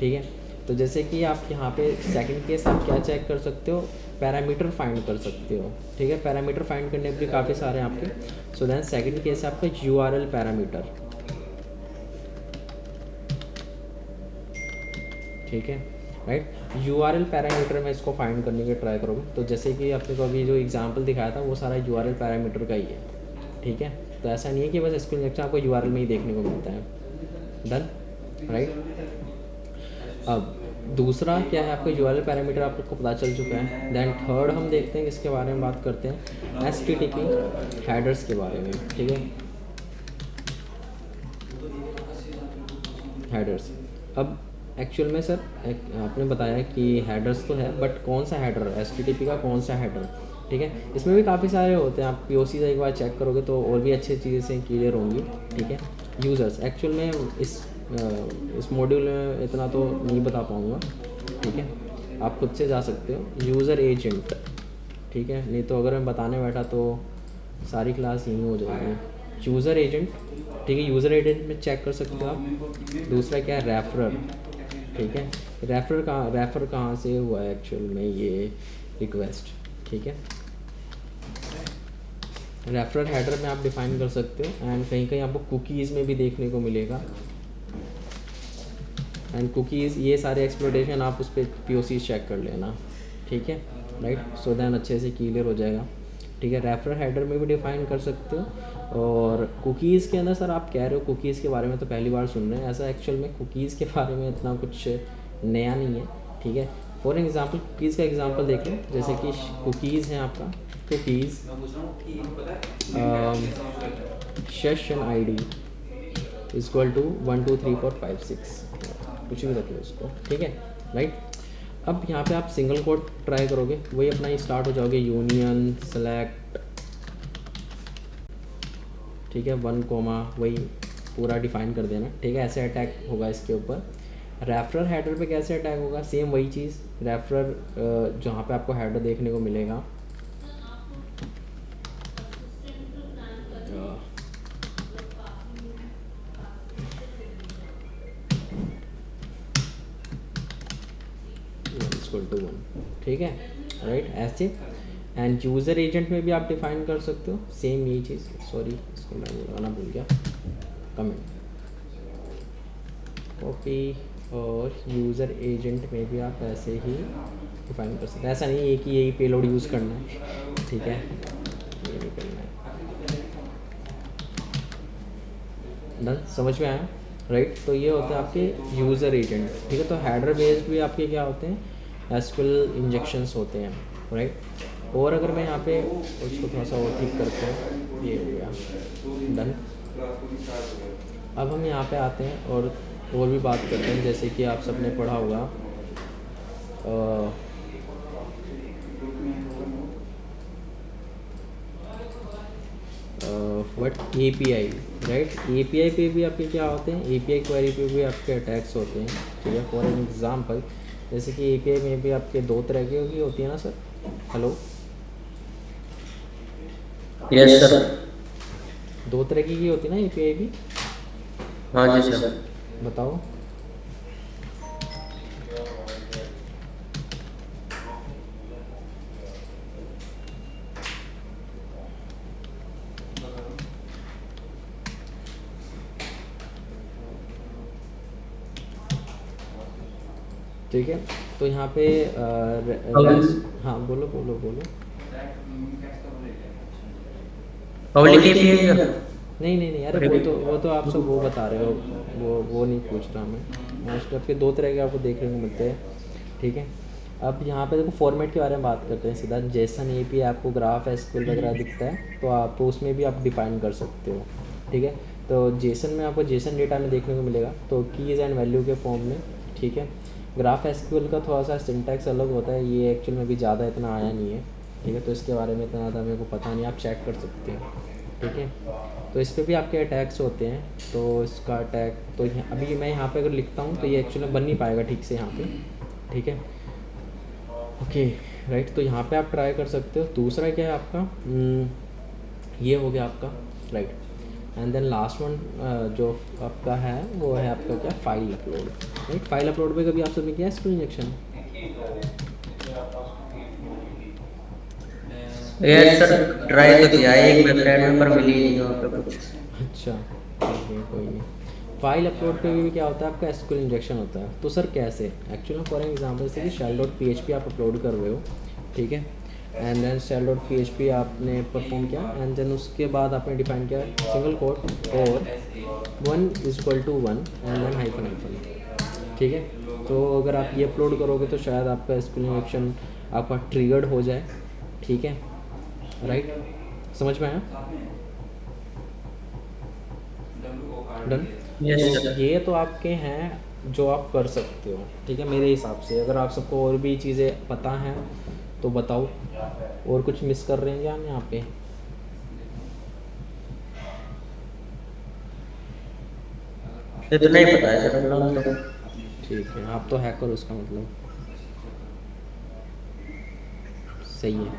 ठीक है। तो जैसे कि आप यहाँ पे सेकंड केस आप क्या चेक कर सकते हो, पैरामीटर फाइंड कर सकते हो, ठीक है। पैरामीटर फाइंड करने के भी काफ़ी सारे हैं आपके। सो दैन सेकंड केस है आपका URL पैरामीटर, ठीक है, राइट। URL पैरामीटर में इसको फाइंड करने की ट्राई करोगे। तो जैसे कि आपने को अभी जो एग्जांपल दिखाया था वो सारा URL पैरामीटर का ही है, ठीक है। तो ऐसा नहीं है कि बस SQL इंजेक्शन आपको URL में ही देखने को मिलता है, डन, राइट। अब दूसरा क्या है, आपका URL पैरामीटर आपको पता चल चुका है। देन थर्ड हम देखते हैं, किसके बारे में बात करते हैं, HTTP हेडर्स के बारे में, ठीक है, हेडर्स। अब एक्चुअल में सर आपने बताया कि हेडर्स तो है, बट कौन सा हेडर, HTTP का कौन सा हेडर, ठीक है। इसमें भी काफ़ी सारे होते हैं, आप POC से एक बार चेक करोगे तो और भी अच्छी चीज़ें क्लियर होंगी, ठीक है। यूज़र्स, एक्चुअल में इस मॉड्यूल में इतना तो नहीं बता पाऊँगा, ठीक है, आप खुद से जा सकते हो। यूज़र एजेंट, ठीक है, नहीं तो अगर मैं बताने बैठा तो सारी क्लास यहीं हो जाएगी। यूज़र एजेंट, ठीक है, यूज़र एजेंट में चेक कर सकते हो आप। दूसरा क्या है, रेफरर, ठीक है, रेफर कहाँ से हुआ है एक्चुअल में, ये रिक्वेस्ट, ठीक है। रेफरर हेडर में आप डिफाइन कर सकते हो। एंड कहीं कहीं आपको कुकीज़ में भी देखने को मिलेगा। एंड कुकीज़, ये सारे एक्सप्लोटेशन आप उस पर POC चेक कर लेना, ठीक है, राइट। सो दैन अच्छे से क्लियर हो जाएगा, ठीक है। रेफरर हेडर में भी डिफाइन कर सकते हो। और कुकीज़ के अंदर सर आप कह रहे हो कुकीज़ के बारे में तो पहली बार सुन रहे हैं, ऐसा एक्चुअल में कुकीज़ के बारे में इतना कुछ नया नहीं है, ठीक है। फॉर एग्जांपल कुकीज़ का एग्जांपल देख लो, जैसे कि कुकीज़ हैं आपका, कुकीज़ सेशन ID = 1 2 3 4 5 6, कुछ भी रख लो उसको, ठीक है, राइट। अब यहाँ पे आप सिंगल कोड ट्राई करोगे, वही अपना ही स्टार्ट हो जाओगे, यूनियन सेलेक्ट, ठीक है, 1 कोमा, वही पूरा डिफाइन कर देना, ठीक है। ऐसे अटैक होगा इसके ऊपर। रेफरर हेडर पे कैसे अटैक होगा, सेम वही चीज़। रेफरर जहाँ पे आपको हेडर देखने को मिलेगा, =1, ठीक है, राइट, ऐसे। एंड यूज़र एजेंट में भी आप डिफाइन कर सकते हो सेम यही चीज़। सॉरी, इसको मैं लगाना भूल गया, कमेंट कॉपी। और यूज़र एजेंट में भी आप ऐसे ही डिफाइन कर सकते हैं। ऐसा नहीं है कि यही पेलोड यूज़ करना है, ठीक है, ये भी करना है, डन, समझ में आया, राइट। तो ये होते हैं आपके यूज़र एजेंट, ठीक है। तो हेडर बेस्ड भी आपके क्या होते हैं, SQL इंजेक्शंस होते हैं, राइट। और अगर मैं यहाँ पे उसको थोड़ा सा और ठीक करते हैं, ये हो गया, डन। अब हम यहाँ पे आते हैं और भी बात करते हैं, जैसे कि आप सबने पढ़ा होगा बट API, राइट, API पे भी आपके क्या होते हैं, API क्वेरी पे भी आपके अटैक्स होते हैं, ठीक है। फॉर एग्जांपल जैसे कि API में भी आपके दो तरह की होती है ना सर, हेलो, यस सर। दो तरह की होती है ना API भी, हाँ जी सर। बताओ। ठीक है, तो यहाँ पे हाँ बोलो बोलो बोलो। Public API sir. नहीं नहीं नहीं, अरे वो तो आप सब वो बता रहे हो, वो नहीं पूछ रहा मैं। मोस्ट आपके दो तरह के आपको देखने को मिलते हैं, ठीक है। अब यहाँ पे देखो फॉर्मेट के बारे में बात करते हैं सीधा। जेसन API आपको ग्राफ एसक्यूएल वगैरह दिखता है, तो आप उसमें भी आप डिफाइन कर सकते हो, ठीक है। तो जेसन में आपको जेसन डेटा में देखने को मिलेगा, तो कीज़ एंड वैल्यू के फॉर्म में, ठीक है। ग्राफ एसक्यूएल का थोड़ा सा सिंटैक्स अलग होता है, ये एक्चुअल में भी ज़्यादा इतना आया नहीं है, ठीक है। तो इसके बारे में इतना ज़्यादा मेरे को पता नहीं, आप चेक कर सकते हो, ठीक है। तो इस पर भी आपके अटैक्स होते हैं, तो इसका अटैक तो अभी मैं यहाँ पे अगर लिखता हूँ तो ये एक्चुअली बन नहीं पाएगा ठीक से यहाँ पे, ठीक है, ओके, राइट। तो यहाँ पे आप ट्राई कर सकते हो। दूसरा क्या है आपका, ये हो गया आपका, right. And then last one जो आपका है वो है आपका क्या, file upload, right. File upload पे कभी आप सबने किया SQL injection? Yes sir, try तो किया है एक वेबसाइट में, पर मिली नहीं वहाँ पे कुछ। अच्छा, ठीक है, कोई नहीं। फाइल अपलोड पे भी क्या होता है आपका, SQL इंजेक्शन होता है। तो सर कैसे, एक्चुअली फॉर एग्जांपल से कि shell.php आप अपलोड कर रहे हो, ठीक है। एंड देन shell.php आपने परफॉर्म किया, एंड देन उसके बाद आपने डिफाइन किया सिंगल कोट और 1=1 एंड देन हाइफन हाइफन, ठीक है। तो अगर आप ये अपलोड करोगे तो शायद आपका SQL इंजेक्शन आपका ट्रिगर्ड हो जाए, ठीक है, राइट। समझ में आया? डन। यस तो सर। ये तो आपके हैं जो आप कर सकते हो, ठीक है, मेरे हिसाब से। अगर आप सबको और भी चीज़ें पता हैं तो बताओ, और कुछ मिस कर रहे हैं क्या हम यहाँ पे? इतना ही पता है सर हम तो। ठीक है, आप तो हैकर उसका मतलब, सही है,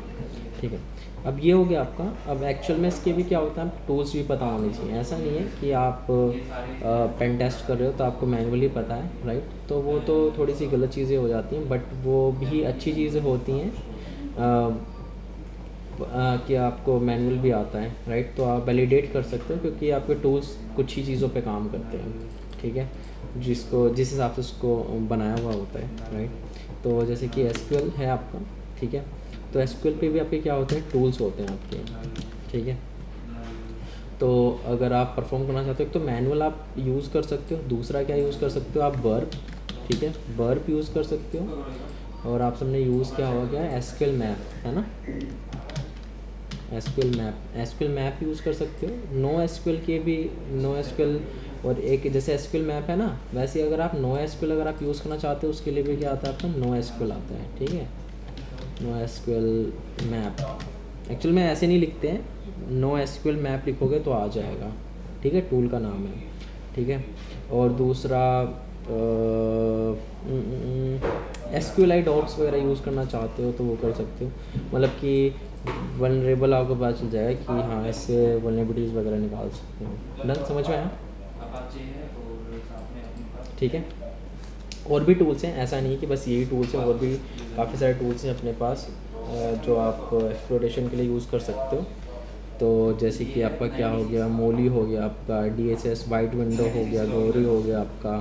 ठीक है। अब ये हो गया आपका। अब एक्चुअल में इसके भी क्या होता है, टूल्स भी पता होने चाहिए। ऐसा नहीं है कि आप पेन टेस्ट कर रहे हो तो आपको मैनुअली पता है, राइट। तो वो तो थोड़ी सी गलत चीज़ें हो जाती हैं, बट वो भी अच्छी चीज़ें होती हैं कि आपको मैनुअल भी आता है, राइट। तो आप वैलिडेट कर सकते हो, क्योंकि आपके टूल्स कुछ ही चीज़ों पे काम करते हैं, ठीक है, जिस हिसाब से उसको बनाया हुआ होता है, राइट। तो जैसे कि SQL है आपका, ठीक है। तो SQL पे भी आपके क्या होते हैं, टूल्स होते हैं आपके, ठीक है। तो अगर आप परफॉर्म करना चाहते हो तो मैनुअल आप यूज़ कर सकते हो। दूसरा क्या यूज़ कर सकते हो आप, बर्प, ठीक है, बर्प यूज़ कर सकते हो। और आप सबने यूज़ क्या हो गया, SQL मैप, है ना, SQL मैप यूज़ कर सकते हो। नो SQL के भी, नो SQL और एक जैसे SQL मैप है ना, वैसे अगर आप नो SQL अगर आप यूज़ करना चाहते हो उसके लिए भी क्या आता है आपका, नो SQL आता है, ठीक है। नो SQL मैप एक्चुअल में ऐसे नहीं लिखते हैं, नो SQL मैप लिखोगे तो आ जाएगा, ठीक है, टूल का नाम है, ठीक है। और दूसरा SQLite डॉक्स वगैरह यूज़ करना चाहते हो तो वो कर सकते हो, मतलब कि वनरेबल आपको पता चल जाएगा कि हाँ इससे वनरेबिलिटीज़ वगैरह निकाल सकते हो। डन, समझ में आया? ठीक है। और भी टूल्स हैं, ऐसा नहीं कि बस यही टूल्स हैं, और भी काफ़ी सारे टूल्स हैं अपने पास जो आप एक्सप्लोरेशन के लिए यूज़ कर सकते हो। तो जैसे कि आपका क्या हो गया, मोली हो गया आपका, DSS वाइट विंडो हो गया, गौरी हो गया आपका,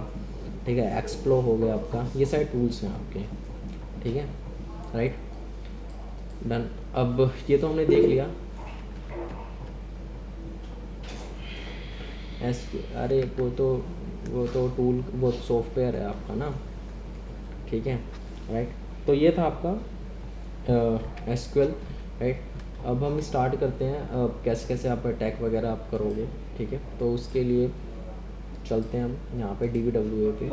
ठीक है, एक्सप्लो हो गया आपका, ये सारे टूल्स हैं आपके, ठीक है, राइट। डन। अब ये तो हमने देख लिया। अरे वो तो टूल, वो सॉफ्टवेयर है आपका ना, ठीक है, राइट। तो ये था आपका SQL, राइट। अब हम स्टार्ट करते हैं, अब कैसे कैसे आप अटैक वगैरह आप करोगे, ठीक है। तो उसके लिए चलते हैं हम यहाँ पे DBWA पे।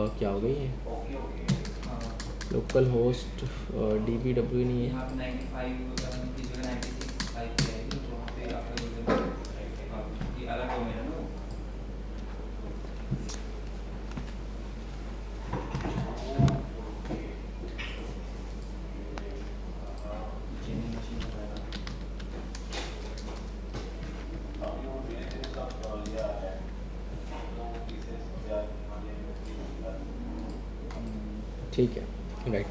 क्या होगा ये ओके ओके हाँ लोकल होस्ट DBW नहीं है। यहाँ पे 95 की जगह 96 IP आएगी तो वहाँ पे आपका यूजर ये अलग डोमेन है ना वो। Genuine machine बताएगा। ठीक है, राइट।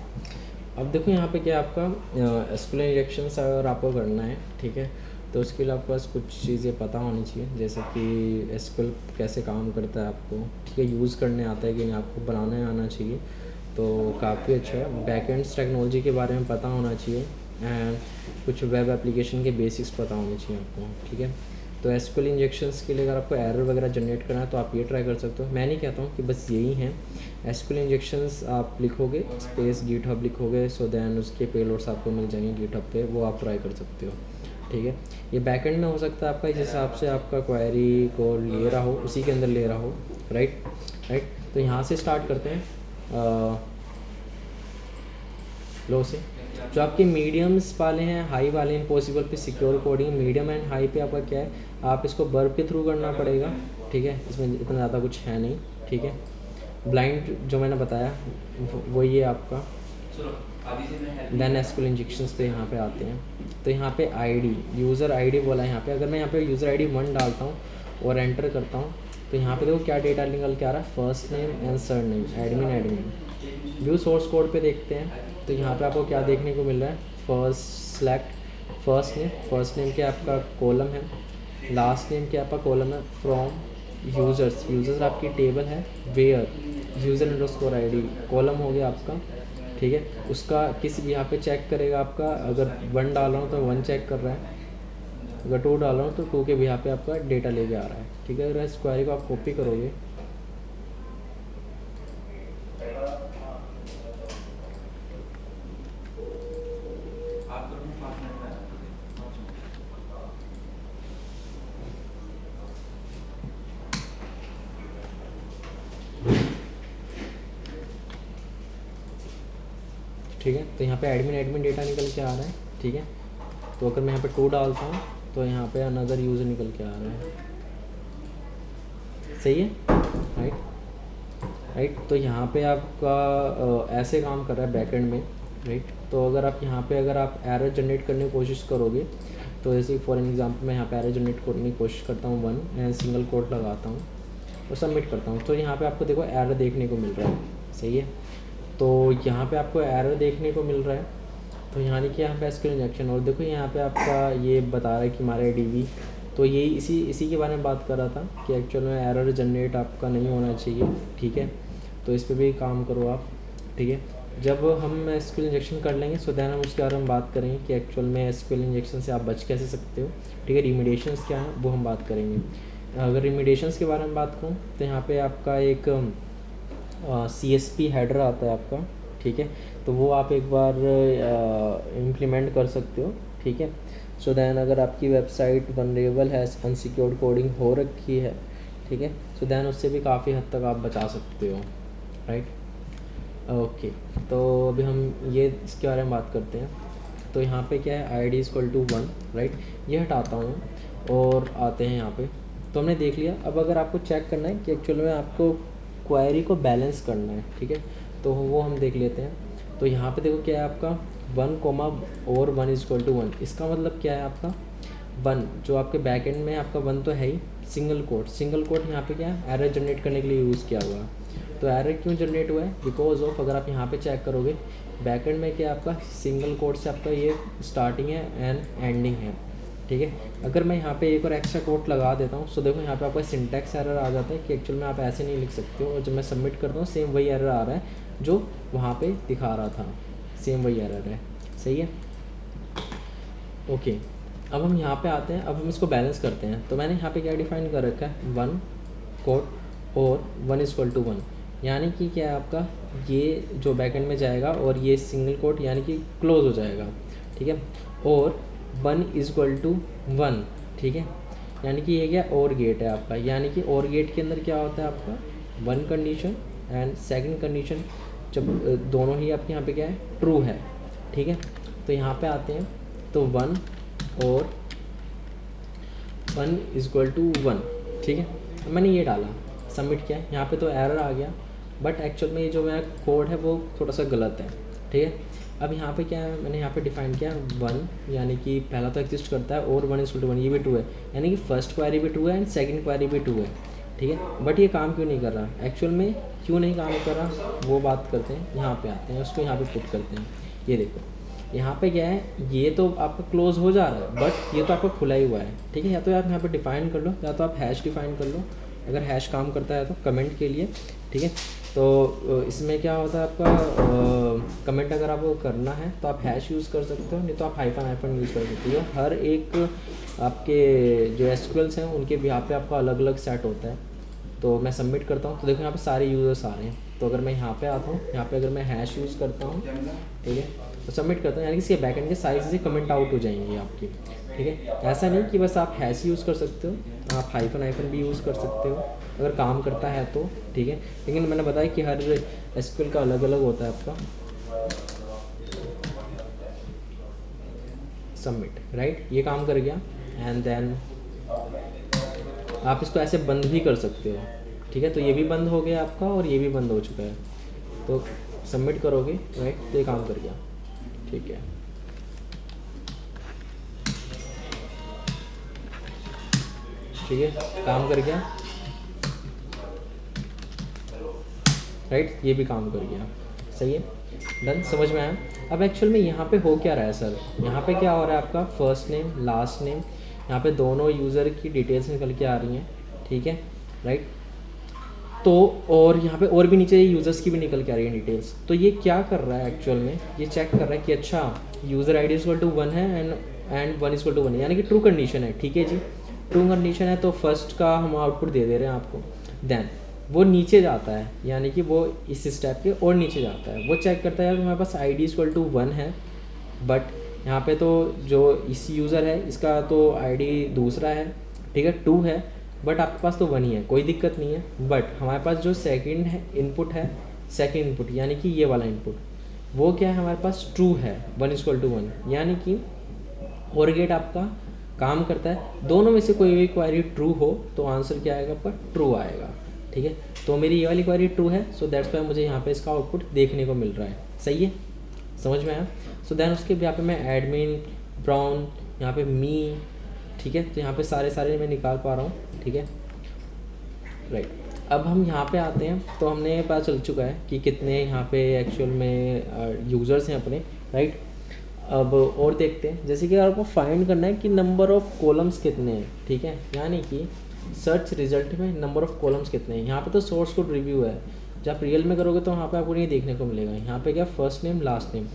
अब देखो यहाँ पे क्या आपका एसक्यूएल इंजेक्शंस अगर आपको करना है, ठीक है, तो उसके लिए आपके पास कुछ चीज़ें पता होनी चाहिए, जैसे कि एसक्यूएल कैसे काम करता है आपको, ठीक है, यूज़ करने आता है कि नहीं, आपको बनाने आना चाहिए, तो काफ़ी अच्छा है। बैकएंड्स टेक्नोलॉजी के बारे में पता होना चाहिए एंड कुछ वेब एप्लीकेशन के बेसिक्स पता होने चाहिए आपको, ठीक है। तो एसक्यूएल इंजेक्शंस के लिए अगर आपको एरर वगैरह जनरेट करना है तो आप ये ट्राई कर सकते हो। मैं नहीं कहता हूँ कि बस यही हैं एसक्यूएल इंजेक्शंस, आप लिखोगे स्पेस गिटहब लिखोगे, सो देन उसके पेलोड्स आपको मिल जाएंगे गिटहब पे, वो आप ट्राई कर सकते हो, ठीक है। ये बैकएंड में हो सकता है आपका जिस हिसाब से आपका क्वेरी को ले रहा हो उसी के अंदर ले रहा हो, राइट। तो यहाँ से स्टार्ट करते हैं लो से। जो आपके मीडियम्स वाले हैं, हाई वाले हैं, पॉसिबल पे secure coding medium and high पे आपका क्या है, आप इसको बर्ब के थ्रू करना पड़ेगा, ठीक है, इसमें इतना ज़्यादा कुछ है नहीं, ठीक है। ब्लाइंड जो मैंने बताया वो ये आपका। चलो अभी से मैं हेल्प देन एसक्यूएल इंजेक्शंस पे यहाँ पे आते हैं, तो यहाँ पे आईडी यूज़र आईडी बोला है यहाँ पे। अगर मैं यहाँ पे यूज़र आईडी 1 डालता हूँ और एंटर करता हूँ तो यहाँ पे देखो क्या डेटा निकल के आ रहा है, first name and surname, admin. View source code पे देखते हैं तो यहाँ पे आपको क्या देखने को मिल रहा है, सेलेक्ट फर्स्ट नेम क्या आपका कॉलम है, लास्ट नेम क्या आपका कॉलम है, फ्रॉम यूज़र्स आपकी टेबल है, where user underscore ID column हो गया आपका, ठीक है। उसका किसी भी यहाँ पे चेक करेगा आपका, अगर 1 डाल रहा हूँ तो 1 चेक कर रहा है, अगर 2 डाल रहा हूँ तो 2 के भी यहाँ पे आपका डेटा लेके आ रहा है, ठीक है। अगर इस क्वेरी को आप कॉपी करोगे आप करो 5 मिनट में ठीक है। तो यहाँ पे एडमिन डेटा निकल के आ रहा है, ठीक है। तो अगर मैं यहाँ पे 2 डालता हूँ तो यहाँ पे अनदर यूज़र निकल के आ रहा है, सही है, राइट। तो यहाँ पे आपका ऐसे काम कर रहा है बैकएंड में, राइट। तो अगर आप यहाँ पे अगर आप एरर जनरेट करने की कोशिश करोगे तो जैसे फॉर एग्जांपल मैं यहाँ पे एरर जनरेट करने की कोशिश करता हूँ 1 एंड सिंगल कोट लगाता हूँ और सबमिट करता हूँ, तो यहाँ पे आपको देखो एरर देखने को मिल रहा है, सही है। तो यहाँ पे आपको एरर देखने को मिल रहा है, तो यानी कि यहाँ पे एसक्यूएल इंजेक्शन, और देखो यहाँ पे आपका ये बता रहा है कि हमारे DB, तो ये इसी के बारे में बात कर रहा था कि एक्चुअल में एरर जनरेट आपका नहीं होना चाहिए, ठीक है। तो इस पर भी काम करो आप, ठीक है। जब हम एसक्यूएल इंजेक्शन कर लेंगे सो देन हम उसके बारे में बात करेंगे कि एक्चुअल में एसक्यूएल इंजेक्शन से आप बच कैसे सकते हो, ठीक है। रिमीडिएशंस क्या है वो हम बात करेंगे। अगर रिमीडिएशंस के बारे में बात करूँ तो यहाँ पे आपका एक CSP हेडर आता है आपका, ठीक है। तो वो आप एक बार इम्प्लीमेंट कर सकते हो, ठीक है। सो देन अगर आपकी वेबसाइट वनरेबल है, अनसिक्योर्ड कोडिंग हो रखी है, ठीक है, सो देन उससे भी काफ़ी हद तक आप बचा सकते हो, राइट। ओके, तो अभी हम ये इसके बारे में बात करते हैं। तो यहाँ पे क्या है, ID = 1, राइट। ये हटाता हूँ और आते हैं यहाँ पे, तो हमने देख लिया। अब अगर आपको चेक करना है कि एक्चुअल में आपको क्वेरी को बैलेंस करना है, ठीक है, तो वो हम देख लेते हैं। तो यहाँ पे देखो क्या है आपका 1, और 1 = 1, इसका मतलब क्या है आपका 1 जो आपके बैकएंड में आपका 1 तो है ही, सिंगल कोट यहाँ पे क्या है एरर जनरेट करने के लिए यूज़ किया हुआ है। तो एरर क्यों जनरेट हुआ है, बिकॉज ऑफ अगर आप यहाँ पे चेक करोगे बैकएंड में क्या आपका सिंगल कोट से आपका ये स्टार्टिंग है एंड एंडिंग है, ठीक है। अगर मैं यहाँ पे एक और एक्स्ट्रा कोट लगा देता हूँ सो देखो यहाँ पे आपका सिंटैक्स एरर आ जाता है कि एक्चुअल में आप ऐसे नहीं लिख सकते हो, और जब मैं सबमिट करता हूँ सेम वही एरर आ रहा है जो वहाँ पे दिखा रहा था, सेम वही एरर है, सही है। ओके, अब हम यहाँ पे आते हैं, अब हम इसको बैलेंस करते हैं। तो मैंने यहाँ पे क्या डिफाइन कर रखा है 1 कोट और 1 = 1, यानी कि क्या है आपका ये जो बैकएंड में जाएगा और ये सिंगल कोट यानी कि क्लोज हो जाएगा, ठीक है। और 1 = 1, ठीक है, यानी कि ये क्या और गेट है आपका, यानी कि और गेट के अंदर क्या होता है आपका 1 कंडीशन एंड सेकंड कंडीशन जब दोनों ही आपके यहाँ पे क्या है, ट्रू है, ठीक है। तो यहाँ पे आते हैं तो 1 और 1 इज इक्वल टू 1, ठीक है। अब मैंने ये डाला, सबमिट किया, यहाँ पे तो एरर आ गया, बट एक्चुअल में ये जो मेरा कोड है वो थोड़ा सा गलत है, ठीक है। अब यहाँ पे क्या है, मैंने यहाँ पे डिफाइन किया 1, यानी कि पहला तो एग्जिस्ट करता है और 1 इज इक्वल टू 1, ये भी ट्रू है, यानी कि फर्स्ट क्वेरी भी ट्रू है एंड सेकंड क्वेरी भी ट्रू है, ठीक है। बट ये काम क्यों नहीं कर रहा, एक्चुअल में क्यों नहीं काम कर रहा वो बात करते हैं। यहाँ पे आते हैं, उसको यहाँ पे पुट करते हैं। ये देखो यहाँ पे क्या है, ये तो आपका क्लोज हो जा रहा है, बट ये तो आपका खुला ही हुआ है, ठीक है। या तो आप यहाँ पे डिफाइन कर लो, या तो आप हैश डिफाइन कर लो, अगर हैश काम करता है तो कमेंट के लिए, ठीक है। तो इसमें क्या होता है आपका कमेंट अगर आपको करना है तो आप हैश यूज़ कर सकते हो, नहीं तो आप हाइफन यूज़ कर सकते हो। हर एक आपके जो एसक्यूएल्स हैं उनके यहाँ पे आपका अलग अलग सेट होता है। तो मैं सबमिट करता हूँ तो देखो यहाँ पे सारे यूज़र्स आ रहे हैं। तो अगर मैं यहाँ पे आता हूँ, यहाँ पे अगर मैं हैश यूज़ करता हूँ, ठीक है, तो सबमिट करता हूँ, यानी कि इसके बैकएंड के सारी चीज़ें कमेंट आउट हो जाएंगी आपकी, ठीक है। ऐसा नहीं कि बस आप हैश यूज़ कर सकते हो, आप हाइफन भी यूज़ कर सकते हो अगर काम करता है तो, ठीक है। लेकिन मैंने बताया कि हर एसक्यूएल का अलग अलग होता है आपका। सबमिट, राइट, ये काम कर गया। एंड देन आप इसको ऐसे बंद भी कर सकते हो, ठीक है। तो ये भी बंद हो गया आपका और ये भी बंद हो चुका है। तो सबमिट करोगे, राइट, तो ये काम कर गया, ठीक है। ठीक है, काम कर गया, राइट, ये भी काम कर गया, सही है, डन, समझ में आया। अब एक्चुअल में यहाँ पे हो क्या रहा है सर, यहाँ पे क्या हो रहा है आपका फर्स्ट नेम लास्ट नेम, यहाँ पे दोनों यूज़र की डिटेल्स निकल के आ रही हैं, ठीक है, राइट। तो और यहाँ पे और भी नीचे यूज़र्स की भी निकल के आ रही है डिटेल्स। तो ये क्या कर रहा है एक्चुअल में, ये चेक कर रहा है कि अच्छा user I D equal to 1 है एंड 1 इक्वल टू 1 है, यानी कि ट्रू कंडीशन है, ठीक है जी। ट्रू कंडीशन है तो फर्स्ट का हम आउटपुट दे रहे हैं आपको। देन वो नीचे जाता है, यानी कि वो इस स्टेप के और नीचे जाता है, वो चेक करता है कि हमारे पास आई डी इक्वल टू 1 है, बट यहाँ पे तो जो इस यूज़र है इसका तो आईडी दूसरा है, ठीक है, 2 है, बट आपके पास तो 1 ही है, कोई दिक्कत नहीं है। बट हमारे पास जो सेकंड है इनपुट है, सेकंड इनपुट यानी कि ये वाला इनपुट, वो क्या है हमारे पास ट्रू है, 1 इक्वल टू 1, यानी कि और गेट आपका काम करता है। दोनों में से कोई भी क्वेरी ट्रू हो तो आंसर क्या आएगा आपका, ट्रू आएगा, ठीक है। तो मेरी ये वाली क्वेरी ट्रू है, सो दैट्स वाई मुझे यहाँ पे इसका आउटपुट देखने को मिल रहा है, सही है, समझ में आया। सो देन उसके यहाँ पे मैं एडमिन ब्राउन, यहाँ पे मी, ठीक है, तो यहाँ पे सारे मैं निकाल पा रहा हूँ, ठीक है, राइट। अब हम यहाँ पे आते हैं तो हमने पता चल चुका है कि कितने यहाँ पे एक्चुअल में यूज़र्स हैं अपने, राइट। अब और देखते हैं, जैसे कि आपको फाइंड करना है कि नंबर ऑफ़ कॉलम्स कितने हैं, ठीक है, यानी कि सर्च रिजल्ट में नंबर ऑफ़ कॉलम्स कितने हैं। यहाँ पे तो सोर्स कोड रिव्यू है, जब आप रियल में करोगे तो वहाँ पे आपको नहीं देखने को मिलेगा। यहाँ पे क्या फर्स्ट नेम लास्ट नेम,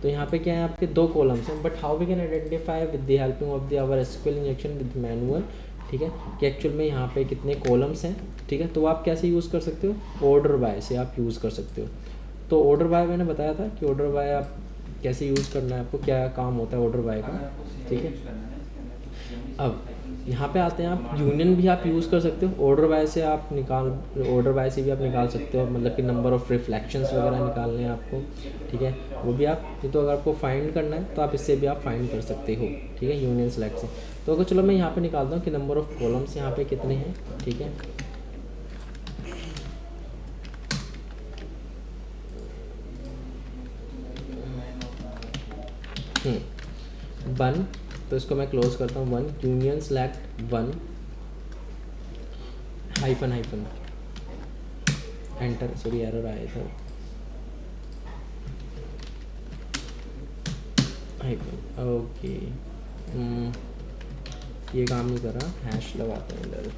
तो यहाँ पे क्या है आपके 2 कॉलम्स हैं, but how we can identify with the helping of the our SQL injection with manual, ठीक है, कि एक्चुअल में यहाँ पे कितने कॉलम्स हैं, ठीक है। तो आप कैसे यूज़ कर सकते हो, ऑर्डर बाय से आप यूज़ कर सकते हो। तो ऑर्डर बाय मैंने बताया था कि ऑर्डर बाय आप कैसे यूज़ करना है, आपको क्या काम होता है ऑर्डर बाय का, ठीक है। अब यहाँ पे आते हैं, आप यूनियन भी आप यूज़ कर सकते हो, ऑर्डर बाय से आप ऑर्डर बाय से भी आप निकाल सकते हो, मतलब कि नंबर ऑफ़ रिफ्लेक्शंस वगैरह निकालने हैं आपको, ठीक है, वो भी आप, तो अगर आपको फाइंड करना है तो आप इससे भी आप फाइंड कर सकते हो, ठीक है, यूनियन सेलेक्ट से। तो अगर चलो मैं यहाँ पे निकालता हूँ कि नंबर ऑफ़ कॉलम्स यहाँ पे कितने हैं, ठीक है, वन, तो इसको मैं क्लोज करता हूँ, 1 union select 1 hyphen enter, sorry error आया था, हाइफन, ओके, ये काम नहीं कर रहा, हैश लगाते हैं इधर,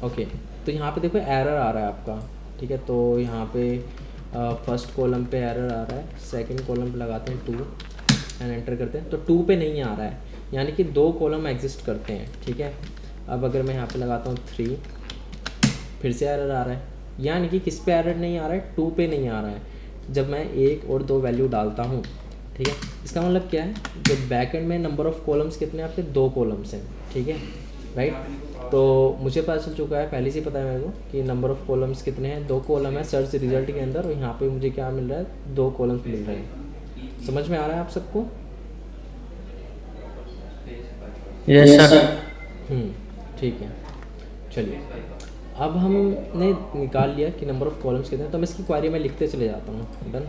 ओके। तो यहाँ पे देखो एरर आ रहा है आपका, ठीक है। तो यहाँ पे फर्स्ट कॉलम पे एरर आ रहा है, सेकंड कॉलम पे लगाते हैं 2 एंड एंटर करते हैं, तो 2 पे नहीं आ रहा है, यानी कि 2 कॉलम एग्जिस्ट करते हैं, ठीक है। अब अगर मैं यहाँ पे लगाता हूँ 3, फिर से एरर आ रहा है, यानी कि किस पे एरर नहीं आ रहा है, 2 पे नहीं आ रहा है। जब मैं 1 और 2 वैल्यू डालता हूँ, ठीक है, इसका मतलब क्या है, जो बैकएंड में नंबर ऑफ़ कॉलम्स कितने आपके 2 कॉलम्स हैं, ठीक है। राइट। तो मुझे पता चल चुका है, पहले से ही पता है मेरे को कि नंबर ऑफ़ कॉलम्स कितने हैं, 2 कॉलम है सर्च रिजल्ट के अंदर, और यहाँ पे मुझे क्या मिल रहा है, 2 कॉलम्स मिल रहे हैं। समझ में आ रहा है आप सबको? Yes sir. ठीक है, चलिए अब हमने निकाल लिया कि नंबर ऑफ़ कॉलम्स कितने हैं, तो मैं इसकी क्वारी में लिखते चले जाता हूँ। डन।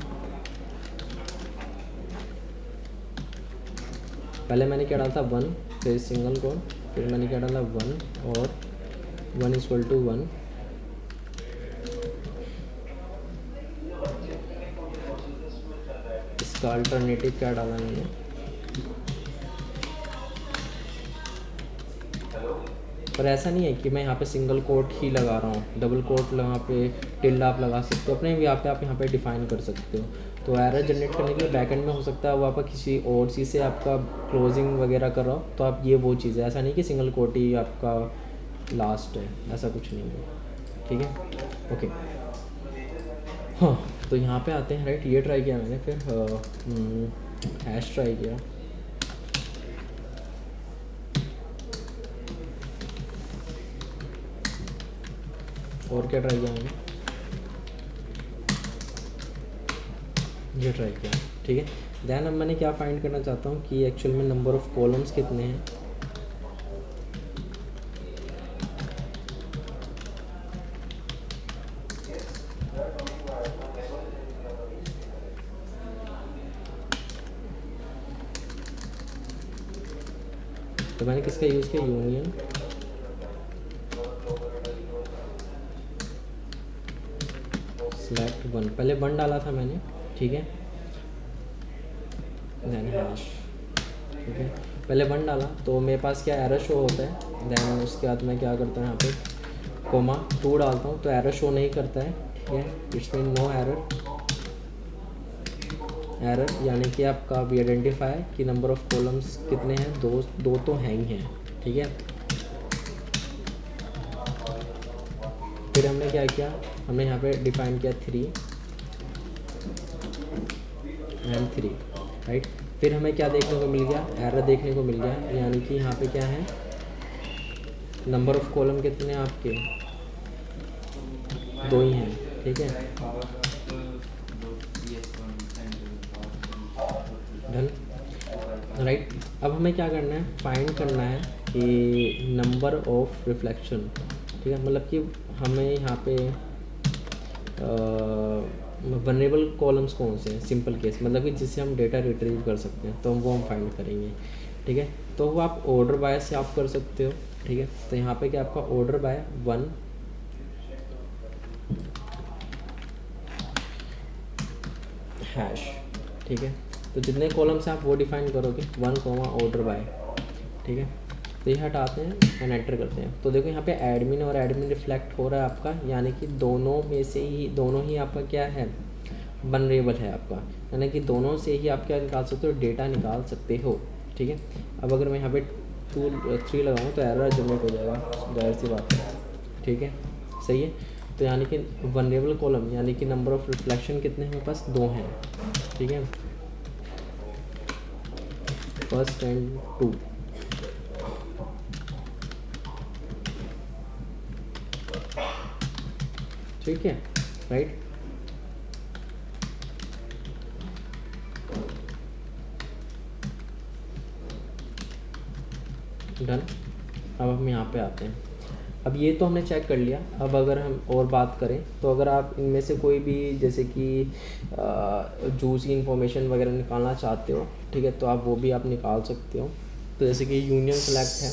पहले मैंने क्या डाला था 1, फिर सिंगल कोट, फिर मैंने क्या डाला 1 और 1 इक्वल टू 1। इसका अल्टरनेटिव क्या डाला मैंने, पर ऐसा नहीं है कि मैं यहाँ पे सिंगल कोट ही लगा रहा हूँ, डबल कोट यहाँ पे टिल्ड आप लगा सकते हो, अपने भी आप यहाँ पे डिफाइन कर सकते हो। तो एरर जनरेट करने के लिए बैकएंड में हो सकता है वो आपका किसी और चीज़ से आपका क्लोजिंग वगैरह कर रहा हो, तो आप ये वो चीज़ है, ऐसा नहीं कि सिंगल कोट ही आपका लास्ट है, ऐसा कुछ नहीं है। ठीक है, ओके। हाँ, तो यहाँ पे आते हैं। राइट, ये ट्राई किया मैंने, फिर हैश ट्राई किया, और क्या ट्राई किया मैंने, ये ट्राई किया। ठीक है, देन अब मैंने क्या फाइंड करना चाहता हूँ कि एक्चुअल में नंबर ऑफ़ कॉलम्स कितने हैं। तो मैंने किसका यूज़ किया, यूनियन सेलेक्ट 1, पहले 1 डाला था मैंने। ठीक है, देन हैश। ठीक है, पहले 1 डाला तो मेरे पास क्या एरर शो होता है, देन उसके बाद मैं क्या करता हूँ, यहाँ पे कोमा 2 डालता हूँ तो एरर शो नहीं करता है। ठीक है, it's mean no error. Error यानी कि आपका भी आइडेंटिफाई कि नंबर ऑफ़ कॉलम्स कितने हैं, 2 तो हैं ही हैं। ठीक है, फिर हमने क्या किया, हमने यहाँ पे डिफाइन किया 3 एंड 3। राइट, फिर हमें क्या देखने को मिल गया, एरर देखने को मिल गया, यानी कि यहाँ पे क्या है, नंबर ऑफ़ कॉलम कितने हैं आपके, 2 ही हैं। ठीक है, डन। राइट, अब हमें क्या करना है, फाइंड करना है कि नंबर ऑफ़ रिफ्लेक्शन। ठीक है, मतलब कि हमें यहाँ पे वनरेबल कॉलम्स कौन से हैं, सिंपल केस, मतलब कि जिससे हम डेटा रिट्रीव कर सकते हैं, तो वो हम फाइंड करेंगे। ठीक है, तो वो आप ऑर्डर बाय से आप कर सकते हो। ठीक है, तो यहाँ पे क्या आपका ऑर्डर बाय 1 हैश। ठीक है, तो जितने कॉलम्स हैं आप वो डिफाइन करोगे, 1 ऑर्डर बाय। ठीक है, तो ये हटाते हैं एंड एंटर करते हैं। तो देखो यहाँ पे एडमिन और एडमिन रिफ्लेक्ट हो रहा है आपका, यानी कि दोनों में से ही, दोनों ही आपका क्या है, वनरेबल है आपका, यानी कि दोनों से ही आप क्या निकाल सकते हो, डेटा निकाल सकते हो। ठीक है, अब अगर मैं यहाँ पे 3 लगाऊँ तो एरर जनरेट हो जाएगा, जाहिर सी बात है। ठीक है, सही है। तो यानी कि वनरेबल कॉलम यानी कि नंबर ऑफ़ रिफ्लेक्शन कितने हैं मेरे पास, 2 हैं। ठीक है, 1 एंड 2। ठीक है, राइट। डन। अब हम यहाँ पे आते हैं। अब ये तो हमने चेक कर लिया। अब अगर हम और बात करें तो अगर आप इनमें से कोई भी जैसे कि जूसी इंफॉर्मेशन वगैरह निकालना चाहते हो, ठीक है, तो आप वो भी आप निकाल सकते हो। तो जैसे कि यूनियन सेलेक्ट है,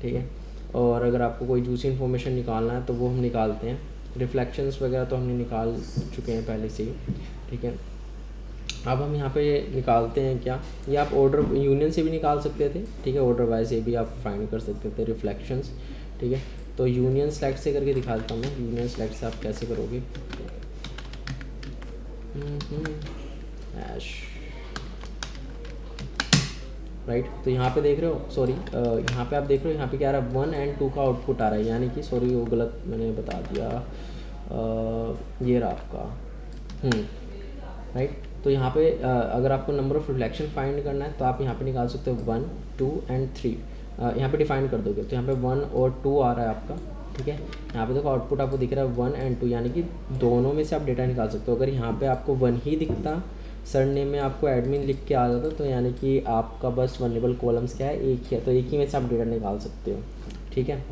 ठीक है, और अगर आपको कोई जूसी इंफॉर्मेशन निकालना है तो वो हम निकालते हैं। रिफ्लेक्शंस वगैरह तो हमने निकाल चुके हैं पहले से ही, ठीक है। अब हम यहाँ पे निकालते हैं क्या, ये आप ऑर्डर यूनियन से भी निकाल सकते थे, ठीक है, ऑर्डर वाइज से भी आप फाइंड कर सकते थे रिफ्लेक्शंस, ठीक है। तो यूनियन सेलेक्ट से करके दिखाता हूँ मैं, यूनियन सेलेक्ट से आप कैसे करोगे। Hash, right. तो यहाँ पे देख रहे हो, सॉरी यहाँ पे आप देख रहे हो, यहाँ पे क्या आ रहा है 1 और 2 का आउटपुट आ रहा है, यानी कि सॉरी वो गलत मैंने बता दिया, ये रहा आपका, राइट। तो यहाँ पे अगर आपको नंबर ऑफ़ रिफ्लेक्शन फाइंड करना है तो आप यहाँ पे निकाल सकते हो 1, 2 एंड 3, यहाँ पे डिफाइन कर दोगे तो यहाँ पे 1 और 2 आ रहा है आपका, ठीक है। यहाँ पे देखो आउटपुट आपको दिख रहा है 1 और 2, यानी कि दोनों में से आप डेटा निकाल सकते हो। अगर यहाँ पे आपको 1 ही दिखता, सरनेम में आपको एडमिन लिख के आ जाता, तो यानी कि आपका बस वनरेबल कॉलम्स क्या है, एक ही है, तो एक ही में से आप डेटा निकाल सकते हो, ठीक है।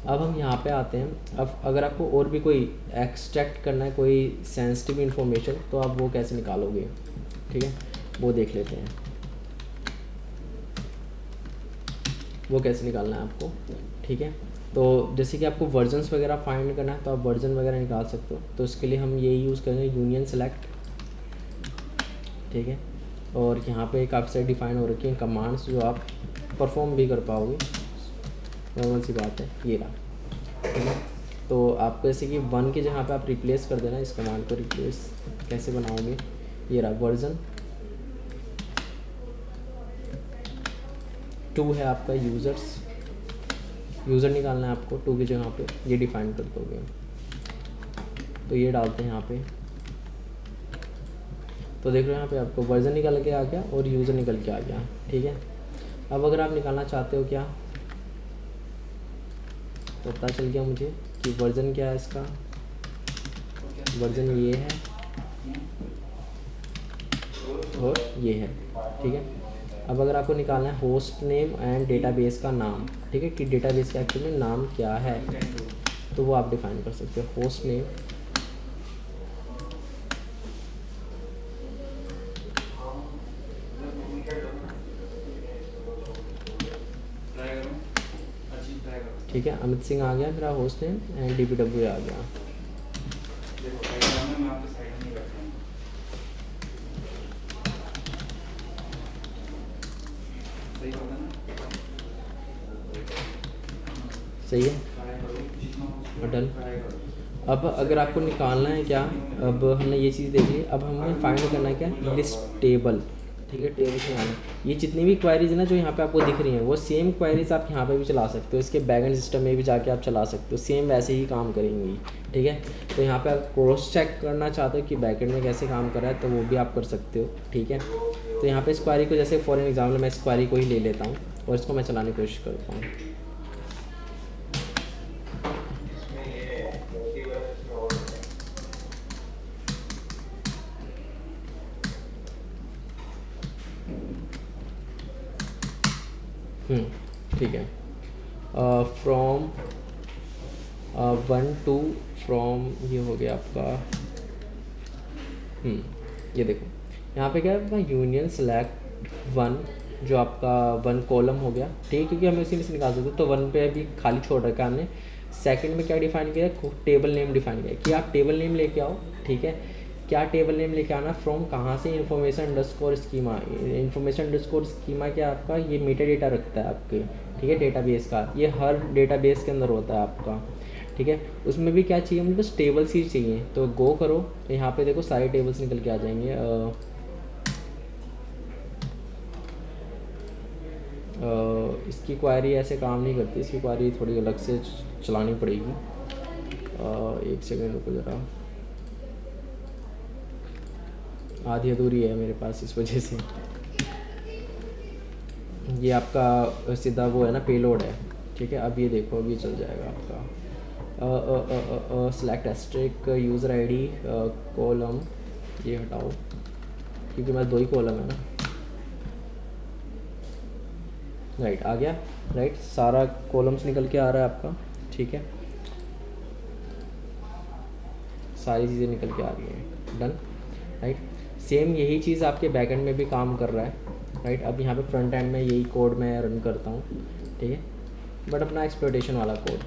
अब हम यहाँ पे आते हैं। अब अगर आपको और भी कोई एक्सट्रैक्ट करना है, कोई सेंसिटिव इन्फॉर्मेशन, तो आप वो कैसे निकालोगे, ठीक है, वो देख लेते हैं। वो कैसे निकालना है आपको, ठीक है। तो जैसे कि आपको वर्जन्स वगैरह फाइंड करना है, तो आप वर्जन वगैरह निकाल सकते हो। तो इसके लिए हम यही यूज़ करेंगे, यूनियन सेलेक्ट, ठीक है। और यहाँ पे काफ़ी सारी डिफाइन हो रखी हैं कमांड्स जो आप परफॉर्म भी कर पाओगे, नॉर्मल सी बात है, ये रहा, ठीक है। तो आपको जैसे कि 1 की जगह पे आप रिप्लेस कर देना, इस कमांड को रिप्लेस कैसे बनाओगे, ये रहा वर्जन। 2 है आपका यूज़र्स, यूज़र निकालना है आपको 2 की जगह पे, ये डिफाइन कर दोगे। तो ये डालते हैं यहाँ पे, तो देख रहे हो यहाँ पे आपको वर्जन निकल के आ गया और यूज़र निकल के आ गया, ठीक है। अब अगर आप निकालना चाहते हो क्या, तो पता चल गया मुझे कि वर्जन क्या है इसका, वर्जन ये है और ये है, ठीक है। अब अगर आपको निकालना है होस्ट नेम एंड डेटाबेस का नाम, ठीक है, कि डेटाबेस का एक्चुअली नाम क्या है, तो वो आप डिफाइन कर सकते हो। होस्ट नेम, ठीक है, अमित सिंह आ गया मेरा होस्ट नेम एंड DBW आ गया। सही है, डन। अब अगर आपको निकालना है क्या, अब हमने ये चीज़ देख ली, अब हमें फाइंड करना है क्या, लिस्ट टेबल, ठीक है। टेबल से आना, ये जितनी भी क्वारीज है ना जो यहाँ पे आपको दिख रही हैं, वो सेम क्वारीज आप यहाँ पे भी चला सकते हो, इसके बैकएंड सिस्टम में भी जाके आप चला सकते हो, सेम वैसे ही काम करेंगी, ठीक है। तो यहाँ पे आप क्रॉस चेक करना चाहते हो कि बैकएंड में कैसे काम कर रहा है, तो वो भी आप कर सकते हो, ठीक है। तो यहाँ पे इस क्वारी को, जैसे फॉर एग्जाम्पल मैं इस क्वारी को ही ले लेता हूँ और इसको मैं चलाने की कोशिश करता हूँ। ठीक है, फ्रॉम 1 to फ्रॉम, ये हो गया आपका, ये देखो यहाँ पे क्या है आपका यूनियन सेलेक्ट 1, जो आपका 1 कॉलम हो गया, ठीक है, क्योंकि हमें उसी में से निकाल सकते, तो 1 पे अभी खाली छोड़ रखा है हमने। सेकंड में क्या डिफाइन किया है, टेबल नेम डिफाइन किया है कि आप टेबल नेम लेके आओ, ठीक है। क्या टेबल नेम लेके आना, फ्रॉम कहाँ से, information underscore schema, information underscore schema क्या आपका, ये मेटा डेटा रखता है आपके, ठीक है, डेटाबेस का, ये हर डेटाबेस के अंदर होता है आपका, ठीक है। उसमें भी क्या चाहिए, मतलब बस टेबल्स ही चाहिए, तो गो करो, यहाँ पे देखो सारे टेबल्स निकल के आ जाएंगे। इसकी क्वारी ऐसे काम नहीं करती, इसकी क्वारी थोड़ी अलग से चलानी पड़ेगी। एक सेकेंड रुको ज़रा, आधी अधूरी है मेरे पास, इस वजह से। ये आपका सीधा वो है ना, पेलोड है, ठीक है। अब ये देखो, अब ये चल जाएगा आपका select asterisk user ID column, ये हटाओ क्योंकि मेरे 2 ही कॉलम है ना, राइट, आ गया, राइट, सारा कॉलम्स निकल के आ रहा है आपका, ठीक है, सारी चीज़ें निकल के आ रही हैं, डन, राइट। सेम यही चीज़ आपके बैकएंड में भी काम कर रहा है, राइट। अब यहाँ पे फ्रंट एंड में यही कोड मैं रन करता हूँ, ठीक है, बट अपना एक्सप्लॉयटेशन वाला कोड,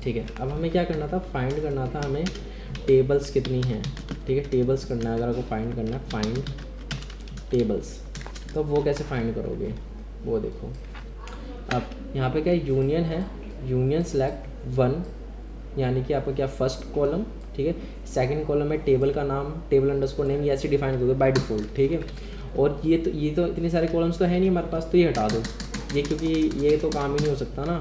ठीक है। अब हमें क्या करना था, फाइंड करना था हमें टेबल्स कितनी हैं, ठीक है, टेबल्स करना है। अगर आपको फाइंड करना है, फाइंड टेबल्स, तो वो कैसे फाइंड करोगे, वो देखो। अब यहाँ पे क्या यूनियन है, यूनियन सेलेक्ट 1, यानी कि आपका क्या फर्स्ट कॉलम, ठीक है, सेकंड कॉलम में टेबल का नाम, टेबल अंडरस्कोर नेम, ये ऐसे डिफाइन करोगे बाय डिफ़ॉल्ट, ठीक है। और ये तो इतने सारे कॉलम्स तो है नहीं हमारे पास, तो ये हटा दो ये, क्योंकि ये तो काम ही नहीं हो सकता ना,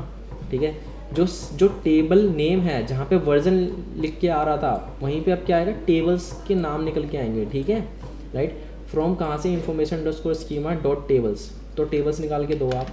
ठीक है। जो टेबल नेम है, जहाँ पे वर्जन लिख के आ रहा था, वहीं पे अब क्या आएगा, टेबल्स के नाम निकल के आएंगे, ठीक है, राइट। फ्रॉम कहाँ से, information underscore schema dot tables, तो टेबल्स निकाल के दो आप,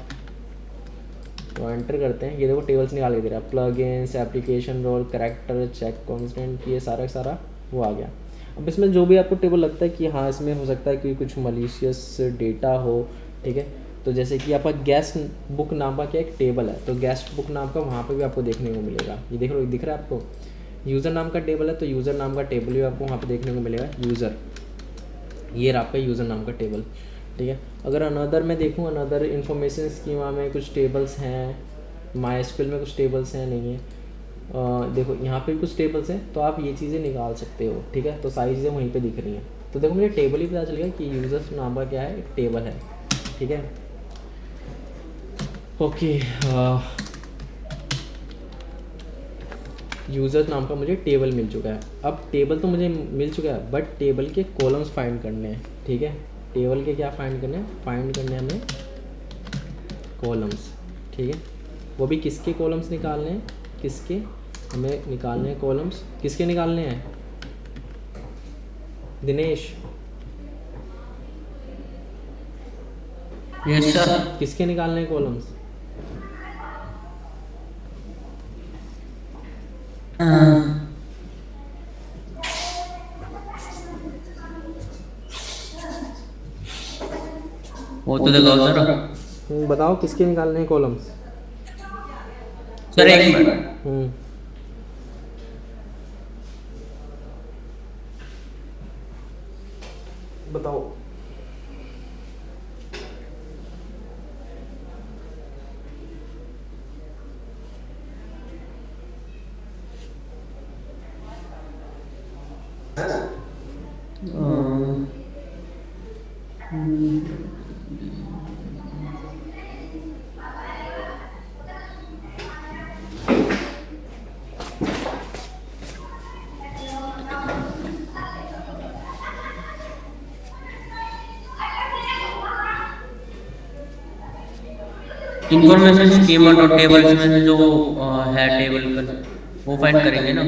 तो एंटर करते हैं, ये देखो टेबल्स निकाल के दे रहा है, plugins, application role, character, check constant, ये सारा सारा वो आ गया। अब इसमें जो भी आपको टेबल लगता है कि हाँ इसमें हो सकता है कि कुछ मलिशियस डेटा हो, ठीक है, तो जैसे कि आपका गेस्ट बुक नाम का क्या एक टेबल है, तो गेस्ट बुक नाम का वहाँ पे भी आपको देखने को मिलेगा। ये देख लो, दिख रहा है आपको, यूज़र नाम का टेबल है, तो यूज़र नाम का टेबल भी आपको वहाँ पे देखने को मिलेगा, यूज़र, ये रहा आपका यूज़र नाम का टेबल, ठीक है। अगर अनदर में देखूँ, अनदर इन्फॉर्मेशन स्कीमा में कुछ टेबल्स हैं, MySQL में कुछ टेबल्स हैं, नहीं है, देखो यहाँ पे भी कुछ टेबल्स हैं, तो आप ये चीज़ें निकाल सकते हो, ठीक है। तो सारी चीज़ें वहीं पे दिख रही हैं, तो देखो मुझे टेबल ही पता चल गया कि यूज़र्स नाम का क्या है, एक टेबल है, ठीक है। ओके, यूज़र नाम का मुझे टेबल मिल चुका है। अब टेबल तो मुझे मिल चुका है, बट टेबल के कॉलम्स फाइंड करने हैं, ठीक है। टेबल के क्या फाइंड करने हैं, फाइंड करने हैं हमें कॉलम्स, ठीक है। वो भी किसके कॉलम्स निकालने हैं, किसके हमें निकालने हैं कॉलम्स, किसके निकालने हैं दिनेश, यस सर। किसके निकालने हैं कॉलम्स? वो तो दिखाओ सर। बताओ किसके निकालने हैं कॉलम्स? सर एक मिनट। बताओ। इंफॉर्मेशन स्कीमा डॉट टेबल्स में से जो है टेबल का वो फाइंड करेंगे ना।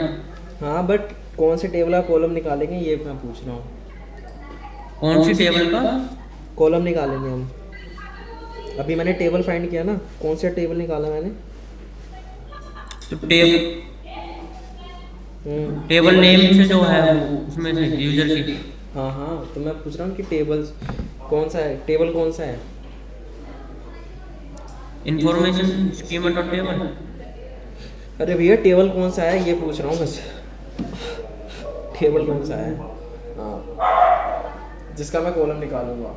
हाँ, बट कौन से टेबल का कॉलम निकालेंगे ये मैं पूछ रहा हूँ। कौन सी टेबल का कॉलम निकालेंगे हम। अभी मैंने टेबल फाइंड किया ना, कौन सा टेबल निकाला मैंने? तो टेबल नेम से जो है उसमें से यूजर की। हाँ हाँ, तो मैं पूछ रहा हूँ कि टेबल्स कौन सा है, टेबल कौन सा है? Information schema dot table. अरे भैया टेबल कौन सा है ये पूछ रहा हूँ बस। टेबल कौन सा है, हाँ, जिसका मैं कॉलम निकालूंगा।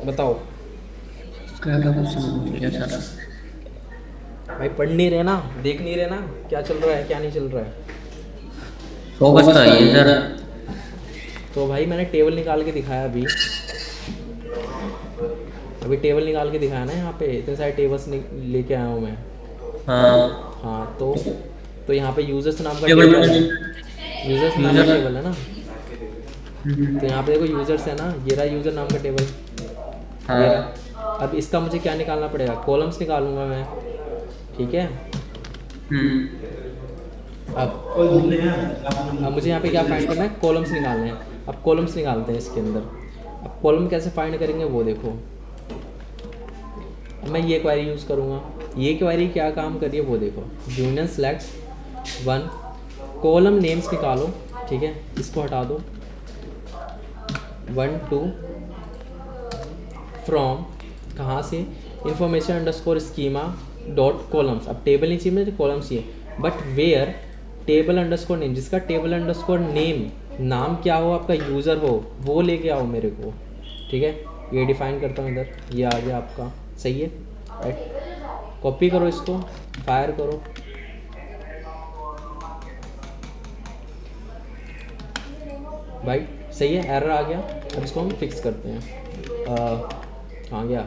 बताओ। क्या क्या क्वेश्चन पूछ लिया सर? भाई पढ़ नहीं रहे ना, देख नहीं रहे ना क्या चल रहा है क्या नहीं चल रहा है। फोकस तो है सर। तो भाई मैंने टेबल निकाल के दिखाया अभी टेबल निकाल के दिखाया ना, यहाँ पे इतने सारे टेबल्स लेके आया हूँ मैं। हाँ हाँ, तो यहाँ पे यूजर्स नाम का टेबल टेबल है, यूजर्स नाम का टेबल है ना। तो यहाँ पे देखो यूजर्स है ना, ये रहा यूजर नाम का टेबल, हाँ। ये रहा। अब इसका मुझे क्या निकालना पड़ेगा, कॉलम्स निकालूंगा मैं, ठीक है। अब मुझे यहाँ पे क्या फाइंड करना है, कॉलम्स निकालने हैं। अब कॉलम्स निकालते हैं इसके अंदर। अब कॉलम कैसे फाइंड करेंगे वो देखो। अब मैं ये क्वेरी यूज़ करूँगा, ये क्वेरी क्या काम कर रही है वो देखो। Union select one, column names निकालो, ठीक है, इसको हटा दो। 1 2 फ्रॉम कहाँ से, information underscore schema dot columns. अब टेबल नहीं चाहिए मुझे, कॉलम्स चाहिए, but where table underscore name, जिसका टेबल अंडरस्कोर नेम नाम क्या हो, आपका यूज़र हो, वो लेके आओ मेरे को, ठीक है। ये डिफाइन करता हूँ इधर, ये आ गया आपका, सही है, राइट। कॉपी करो इसको, फायर करो, भाई सही है, एरर आ गया। अब इसको हम फिक्स करते हैं। कहाँ गया,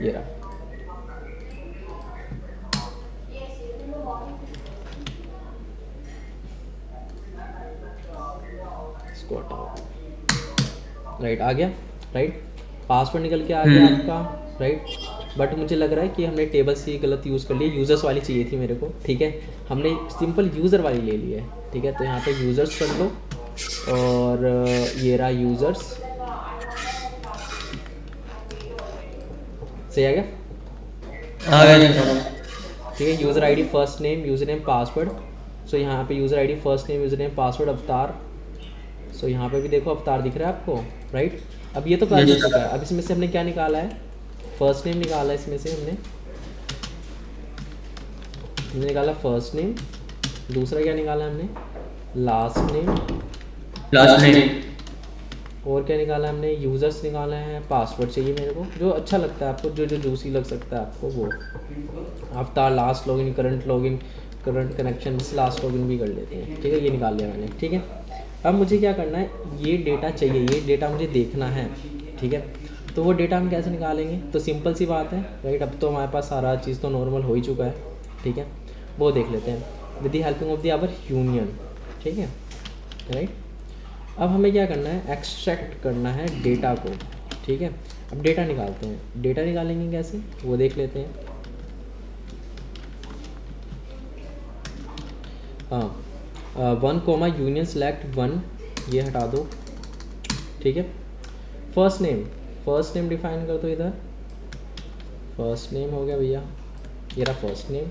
ये रहा। इसको हटाओ, राइट आ गया, राइट। पासवर्ड निकल के आ गया आपका राइट। बट मुझे लग रहा है कि हमने टेबल से गलत यूज़ कर लिया, यूज़र्स वाली चाहिए थी मेरे को, ठीक है। हमने सिंपल यूज़र वाली ले ली है, ठीक है। तो यहाँ पे यूज़र्स कर लो और ये रहा यूज़र्स, सही आ गया, आ गया सर। ठीक है। User ID, first name, user name, password. So यहाँ पे user ID, first name, user name, password, avatar. So यहाँ पे भी देखो अवतार दिख रहा है आपको, राइट। अब ये तो कर Yes, चुका है। अब इसमें से हमने क्या निकाला है, फर्स्ट नेम निकाला है इसमें से हमने निकाला फर्स्ट नेम। दूसरा क्या निकाला हमने, लास्ट नेम। Last name. और क्या निकाला हमने, यूज़र्स निकाला है। पासवर्ड चाहिए मेरे को, जो अच्छा लगता है आपको, जो जो जूसी लग सकता है आपको वो। अवतार, last login, current login, current connection, last login भी कर लेते हैं, ठीक है। ये निकाल लिया मैंने, ठीक है। अब मुझे क्या करना है, ये डेटा चाहिए, ये डेटा मुझे देखना है, ठीक है। तो वो डेटा हम कैसे निकालेंगे, तो सिंपल सी बात है, राइट। अब तो हमारे पास सारा चीज़ तो नॉर्मल हो ही चुका है, ठीक है। वो देख लेते हैं with the helping of the our union, ठीक है, राइट। अब हमें क्या करना है, एक्सट्रैक्ट करना है डेटा को, ठीक है। अब डेटा निकालते हैं, डेटा निकालेंगे कैसे वो देख लेते हैं। हाँ, 1 कोमा यूनियन सेलेक्ट 1, ये हटा दो, ठीक है। फर्स्ट नेम डिफाइन कर दो इधर, फर्स्ट नेम हो गया भैया, ये रहा फर्स्ट नेम।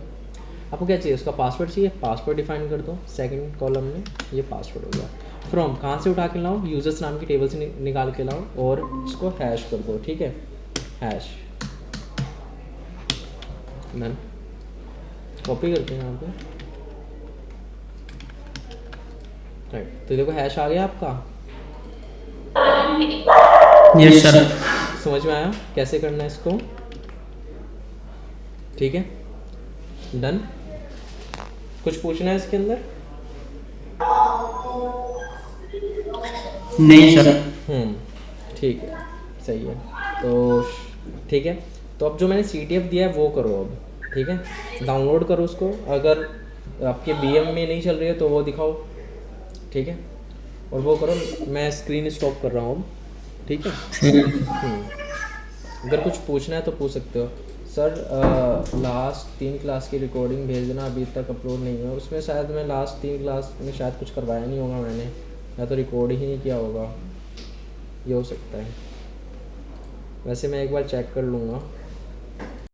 आपको क्या चाहिए, उसका पासवर्ड चाहिए, पासवर्ड डिफाइन कर दो सेकंड कॉलम में, ये पासवर्ड हो गया। फ्रॉम कहाँ से उठा के लाओ, यूजर्स नाम की टेबल से निकाल के लाओ और इसको हैश कर दो, ठीक है, हैश। डन, कॉपी करते हैं यहाँ पे, राइट। तो देखो हैश आ गया आपका, यस सर। समझ में आया कैसे करना है इसको, ठीक है, डन। कुछ पूछना है इसके अंदर? नहीं सर। ठीक है, सही है। तो ठीक है, तो अब जो मैंने CTF दिया है वो करो अब, ठीक है। डाउनलोड करो उसको, अगर आपके BM में नहीं चल रही है तो वो दिखाओ, ठीक है, और वो करो। मैं स्क्रीन स्टॉप कर रहा हूँ अब, ठीक है। अगर कुछ पूछना है तो पूछ सकते हो। सर लास्ट 3 क्लास की रिकॉर्डिंग भेजना अभी तक अपलोड नहीं हुआ, उसमें शायद मैं लास्ट 3 क्लास में शायद कुछ करवाया नहीं होगा मैंने, या तो रिकॉर्ड ही नहीं किया होगा, ये हो सकता है। वैसे मैं एक बार चेक कर लूँगा।